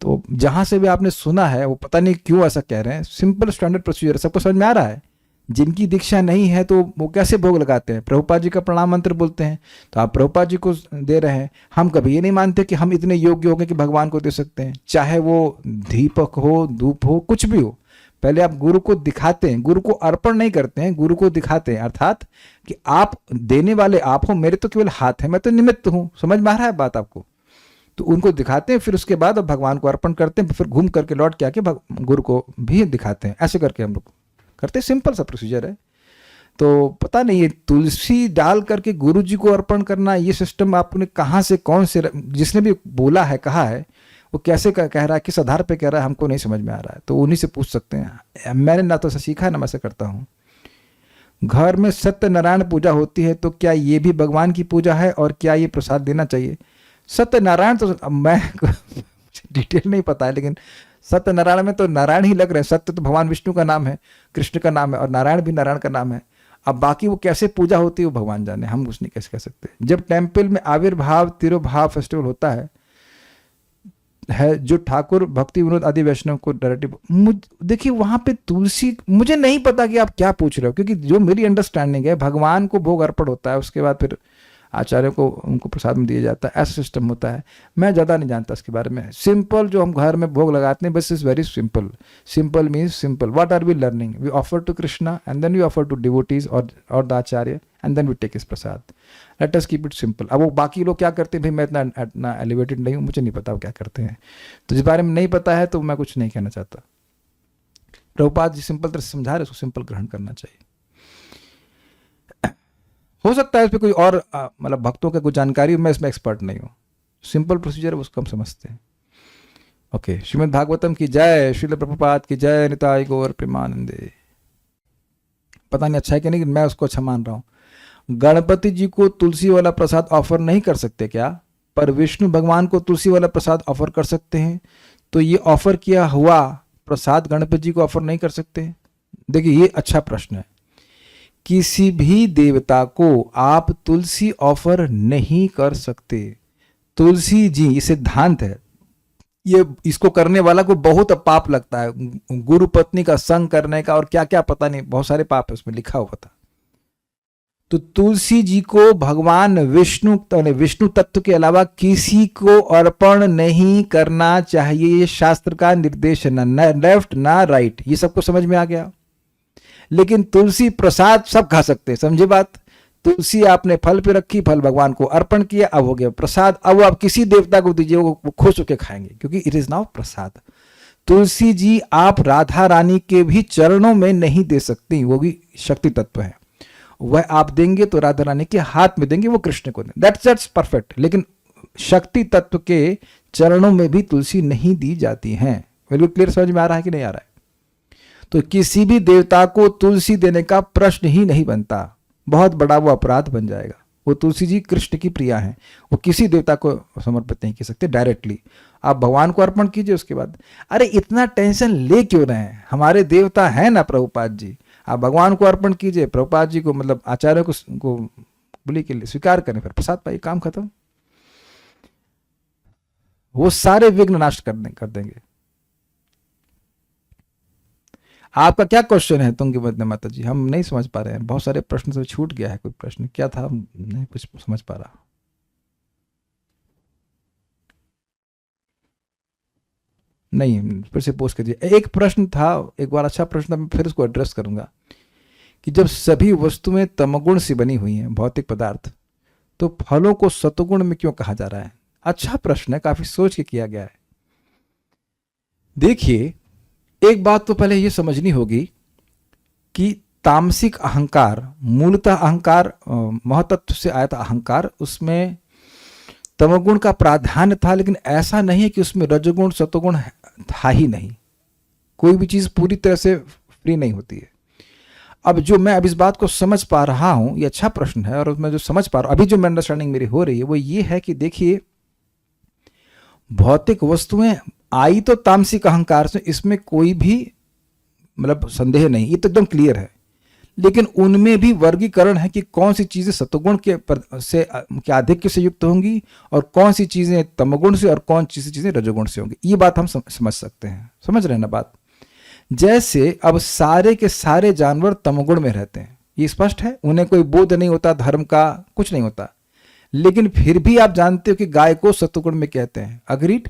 तो जहां से भी आपने सुना है वो पता नहीं क्यों ऐसा कह रहे हैं। सिंपल स्टैंडर्ड प्रोसीजर, सबको समझ में आ रहा है। जिनकी दीक्षा नहीं है तो वो कैसे भोग लगाते हैं? प्रभुपाद जी का प्रणाम मंत्र बोलते हैं तो आप प्रभुपाद जी को दे रहे हैं। हम कभी ये नहीं मानते कि हम इतने योग्य हो गए कि भगवान को दे सकते हैं, चाहे वो दीपक हो, धूप हो, कुछ भी हो। पहले आप गुरु को दिखाते हैं, गुरु को अर्पण नहीं करते हैं, गुरु को दिखाते हैं, अर्थात कि आप देने वाले आप हो, मेरे तो केवल हाथ है, मैं तो निमित्त हूं। समझ में आ रहा है बात आपको? तो उनको दिखाते हैं, फिर उसके बाद अब भगवान को अर्पण करते हैं, फिर घूम करके लौट के आके गुरु को भी दिखाते हैं। ऐसे करके हम लोग करते, सिंपल सा प्रोसीजर है। तो पता नहीं ये तुलसी डाल करके गुरु जी को अर्पण करना, ये सिस्टम आपने कहाँ से, कौन से, जिसने भी बोला है, कहा है, वो कैसे कह रहा है, किस आधार पे कह रहा है, हमको नहीं समझ में आ रहा है। तो उन्हीं से पूछ सकते हैं। मैंने ना तो सीखा ना मैं से करता हूँ। घर में सत्यनारायण पूजा होती है तो क्या ये भी भगवान की पूजा है और क्या ये प्रसाद देना चाहिए? सत्यनारायण तो मैं डिटेल नहीं पता है, लेकिन सत्यनारायण में तो नारायण ही लग रहे हैं। सत्य तो भगवान विष्णु का नाम है, कृष्ण का नाम है, और नारायण भी नारायण का नाम है। अब बाकी वो कैसे पूजा होती है वो भगवान जाने, हम कुछ नहीं कैसे कह सकते। जब टेम्पल में आविर्भाव तिरुभाव फेस्टिवल होता है जो ठाकुर भक्ति विनोद आदि वैष्णव को डायरेक्टली, देखिए वहां पे तुलसी, मुझे नहीं पता कि आप क्या पूछ रहे हो, क्योंकि जो मेरी अंडरस्टैंडिंग है भगवान को भोग अर्पण होता है, उसके बाद फिर आचार्यों को उनको प्रसाद में दिया जाता है, ऐसा सिस्टम होता है। मैं ज़्यादा नहीं जानता इसके बारे में। सिंपल जो हम घर में भोग लगाते हैं, बस is very simple. Simple means simple. What are we learning? We offer to Krishna and then we offer to devotees और the acharya and then we take इस prasad. Let us keep it simple. अब वो बाकी लोग क्या करते हैं भाई, मैं इतना एलिवेटेड नहीं हूँ, मुझे नहीं पता वो क्या करते हैं, तो जिस बारे में नहीं पता है तो मैं कुछ नहीं कहना चाहता। प्रभुपाद जी सिंपल तरह से समझा रहे, उसको सिंपल ग्रहण करना चाहिए। हो सकता है इस पर कोई और मतलब भक्तों का कुछ जानकारी हो, मैं इसमें एक्सपर्ट नहीं हूँ। सिंपल प्रोसीजर है, उसको हम समझते हैं। ओके, श्रीमद् भागवतम की जय, श्रील प्रभुपाद की जय, निताई गौर प्रेमानंदे। पता नहीं अच्छा है कि नहीं, मैं उसको अच्छा मान रहा हूँ। गणपति जी को तुलसी वाला प्रसाद ऑफर नहीं कर सकते क्या? पर विष्णु भगवान को तुलसी वाला प्रसाद ऑफर कर सकते हैं, तो ये ऑफर किया हुआ प्रसाद गणपति जी को ऑफर नहीं कर सकते? देखिए ये अच्छा प्रश्न है। किसी भी देवता को आप तुलसी ऑफर नहीं कर सकते। तुलसी जी, ये सिद्धांत है, ये इसको करने वाला को बहुत पाप लगता है, गुरु पत्नी का संग करने का और क्या क्या पता नहीं, बहुत सारे पाप है उसमें लिखा हुआ था। तो तुलसी जी को भगवान विष्णु तत्व के अलावा किसी को अर्पण नहीं करना चाहिए। ये शास्त्र का निर्देश है, ना लेफ्ट ना राइट। ये सबको समझ में आ गया? लेकिन तुलसी प्रसाद सब खा सकते हैं, समझे बात? तुलसी आपने फल पे रखी, फल भगवान को अर्पण किया, अब हो गया प्रसाद। अब आप किसी देवता को दीजिए, वो खुश होकर खाएंगे, क्योंकि इट इज नाउ प्रसाद। तुलसी जी आप राधा रानी के भी चरणों में नहीं दे सकती, वो भी शक्ति तत्व है। वह आप देंगे तो राधा रानी के हाथ में देंगे, वो कृष्ण को देंगे, दैट्स परफेक्ट। लेकिन शक्ति तत्व के चरणों में भी तुलसी नहीं दी जाती है। बिल्कुल क्लियर समझ में आ रहा है कि नहीं आ रहा है? तो किसी भी देवता को तुलसी देने का प्रश्न ही नहीं बनता, बहुत बड़ा वो अपराध बन जाएगा। वो तुलसी जी कृष्ण की प्रिया हैं, वो किसी देवता को समर्पित नहीं कर सकते डायरेक्टली। आप भगवान को अर्पण कीजिए उसके बाद। अरे इतना टेंशन ले क्यों रहे हैं? हमारे देवता है ना प्रभुपाद जी, आप भगवान को अर्पण कीजिए, प्रभुपाद जी को मतलब आचार्य को बलि के लिए स्वीकार करें, फिर प्रसाद पाइए, काम खत्म। वो सारे विघ्न नाश कर देंगे। आपका क्या क्वेश्चन है तुंगी माता जी? हम नहीं समझ पा रहे हैं, बहुत सारे प्रश्न से छूट गया है। कोई प्रश्न क्या था, नहीं कुछ समझ पा रहा। नहीं, फिर से पोस्ट कीजिए। एक प्रश्न था, एक बार अच्छा प्रश्न था, मैं फिर उसको एड्रेस करूंगा कि जब सभी वस्तुएं तमगुण से बनी हुई हैं, भौतिक पदार्थ, तो फलों को सतगुण में क्यों कहा जा रहा है? अच्छा प्रश्न है, काफी सोच के किया गया है। देखिए, एक बात तो पहले यह समझनी होगी कि तामसिक अहंकार, मूलतः अहंकार महतत्व से आया था अहंकार, उसमें तमोगुण का प्राधान्य था, लेकिन ऐसा नहीं है कि उसमें रजोगुण सतोगुण था ही नहीं। कोई भी चीज पूरी तरह से फ्री नहीं होती है। अब जो मैं अब इस बात को समझ पा रहा हूं, ये अच्छा प्रश्न है, और मैं जो समझ पा रहा हूं, अभी जो अंडरस्टैंडिंग मेरी हो रही है वो ये है कि देखिए, भौतिक वस्तुएं आई तो तामसिक अहंकार से, इसमें कोई भी मतलब संदेह नहीं, ये तो एकदम क्लियर है। लेकिन उनमें भी वर्गीकरण है कि कौन सी चीजें सतोगुण के आधिक्य से युक्त होंगी और कौन सी चीजें तमोगुण से और कौन सी चीजें रजोगुण से होंगी। ये बात हम समझ सकते हैं, समझ रहे हैं ना बात? जैसे अब सारे के सारे जानवर तमोगुण में रहते हैं, ये स्पष्ट है, उन्हें कोई बोध नहीं होता, धर्म का कुछ नहीं होता, लेकिन फिर भी आप जानते हो कि गाय को सतोगुण में कहते हैं, अग्रीड।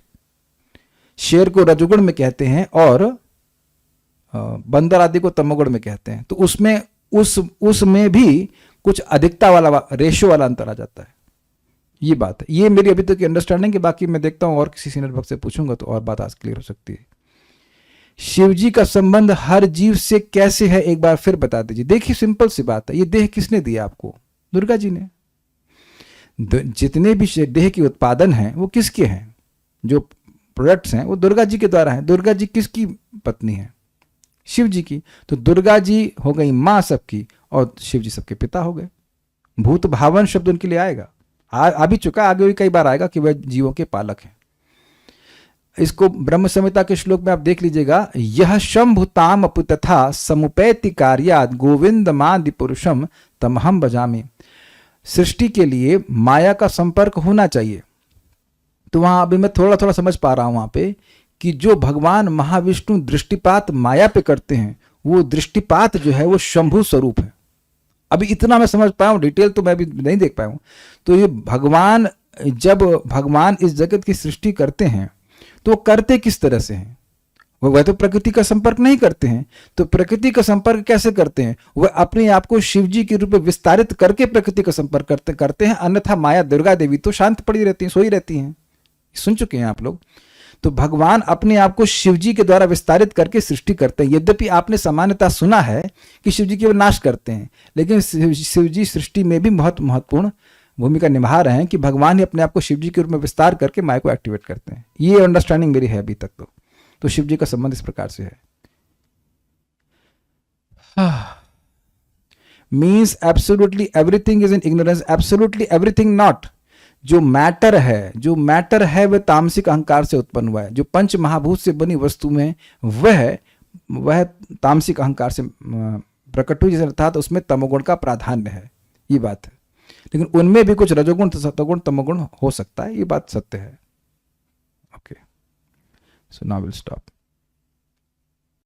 शेर को रजोगुण में कहते हैं और बंदर आदि को तमोगुण में कहते हैं। तो उसमें भी कुछ अधिकता वाला रेशो वाला अंतर आ जाता है। ये बात है, ये मेरी अभी तक की अंडरस्टैंडिंग है। बाकी मैं देखता हूं और किसी सीनियर भक्त से पूछूंगा तो और बात आज क्लियर हो सकती है। शिव जी का संबंध हर जीव से कैसे है, एक बार फिर बता दीजिए। देखिए सिंपल सी बात है, ये देह किसने दिया आपको? दुर्गा जी ने। जितने भी देह के उत्पादन हैं वो किसके हैं? जो प्रोडक्ट्स हैं वो दुर्गा जी के द्वारा हैं। दुर्गा जी किसकी पत्नी है? शिव जी की। तो दुर्गा जी हो गई मां सबकी और शिव जी सबके पिता हो गए। भूत भावन शब्द उनके लिए आएगा, आ भी चुका, आगे भी कई बार आएगा कि वह जीवों के पालक हैं। इसको ब्रह्म संहिता के श्लोक में आप देख लीजिएगा, यह शंभुताम अपु तथा समुपैति कार्याद गोविंदमादि पुरुषम तमहम भजामि। सृष्टि के लिए माया का संपर्क होना चाहिए। तो वहां अभी मैं थोड़ा थोड़ा समझ पा रहा हूं वहां पे कि जो भगवान महाविष्णु दृष्टिपात माया पे करते हैं, वो दृष्टिपात जो है वो शंभु स्वरूप है। अभी इतना मैं समझ पाया हूँ, डिटेल तो मैं भी नहीं देख पाया हूँ। तो ये भगवान, जब भगवान इस जगत की सृष्टि करते हैं तो वो करते किस तरह से हैं? वह तो प्रकृति का संपर्क नहीं करते हैं। तो प्रकृति का संपर्क कैसे करते हैं? वह अपने आप को शिव जी के रूप में विस्तारित करके प्रकृति का संपर्क करते हैं। अन्यथा माया दुर्गा देवी तो शांत पड़ी रहती हैं, सोई रहती हैं। सुन चुके हैं आप लोग। तो भगवान अपने आप को शिव जी के द्वारा विस्तारित करके सृष्टि करते हैं। यद्यपि आपने सामान्यतः सुना है कि शिव जी केवल नाश करते हैं, लेकिन शिव जी सृष्टि में भी बहुत महत्वपूर्ण भूमिका निभा रहे हैं कि भगवान ही अपने आप को शिव जी के रूप में विस्तार करके माया को एक्टिवेट करते हैं। ये अंडरस्टैंडिंग मेरी है अभी तक। तो शिव जी का संबंध इस प्रकार से है। Means absolutely everything is in ignorance, absolutely everything not. जो मैटर है वह तामसिक अहंकार से उत्पन्न हुआ है। जो पंच महाभूत से बनी वस्तु में वह तामसिक अहंकार से प्रकट हुई, जिस अर्थात उसमें तमोगुण का प्राधान्य है, ये बात है। लेकिन उनमें भी कुछ रजोगुण, सतोगुण, तमोगुण हो सकता है, ये बात सत्य है। Okay, so now will stop.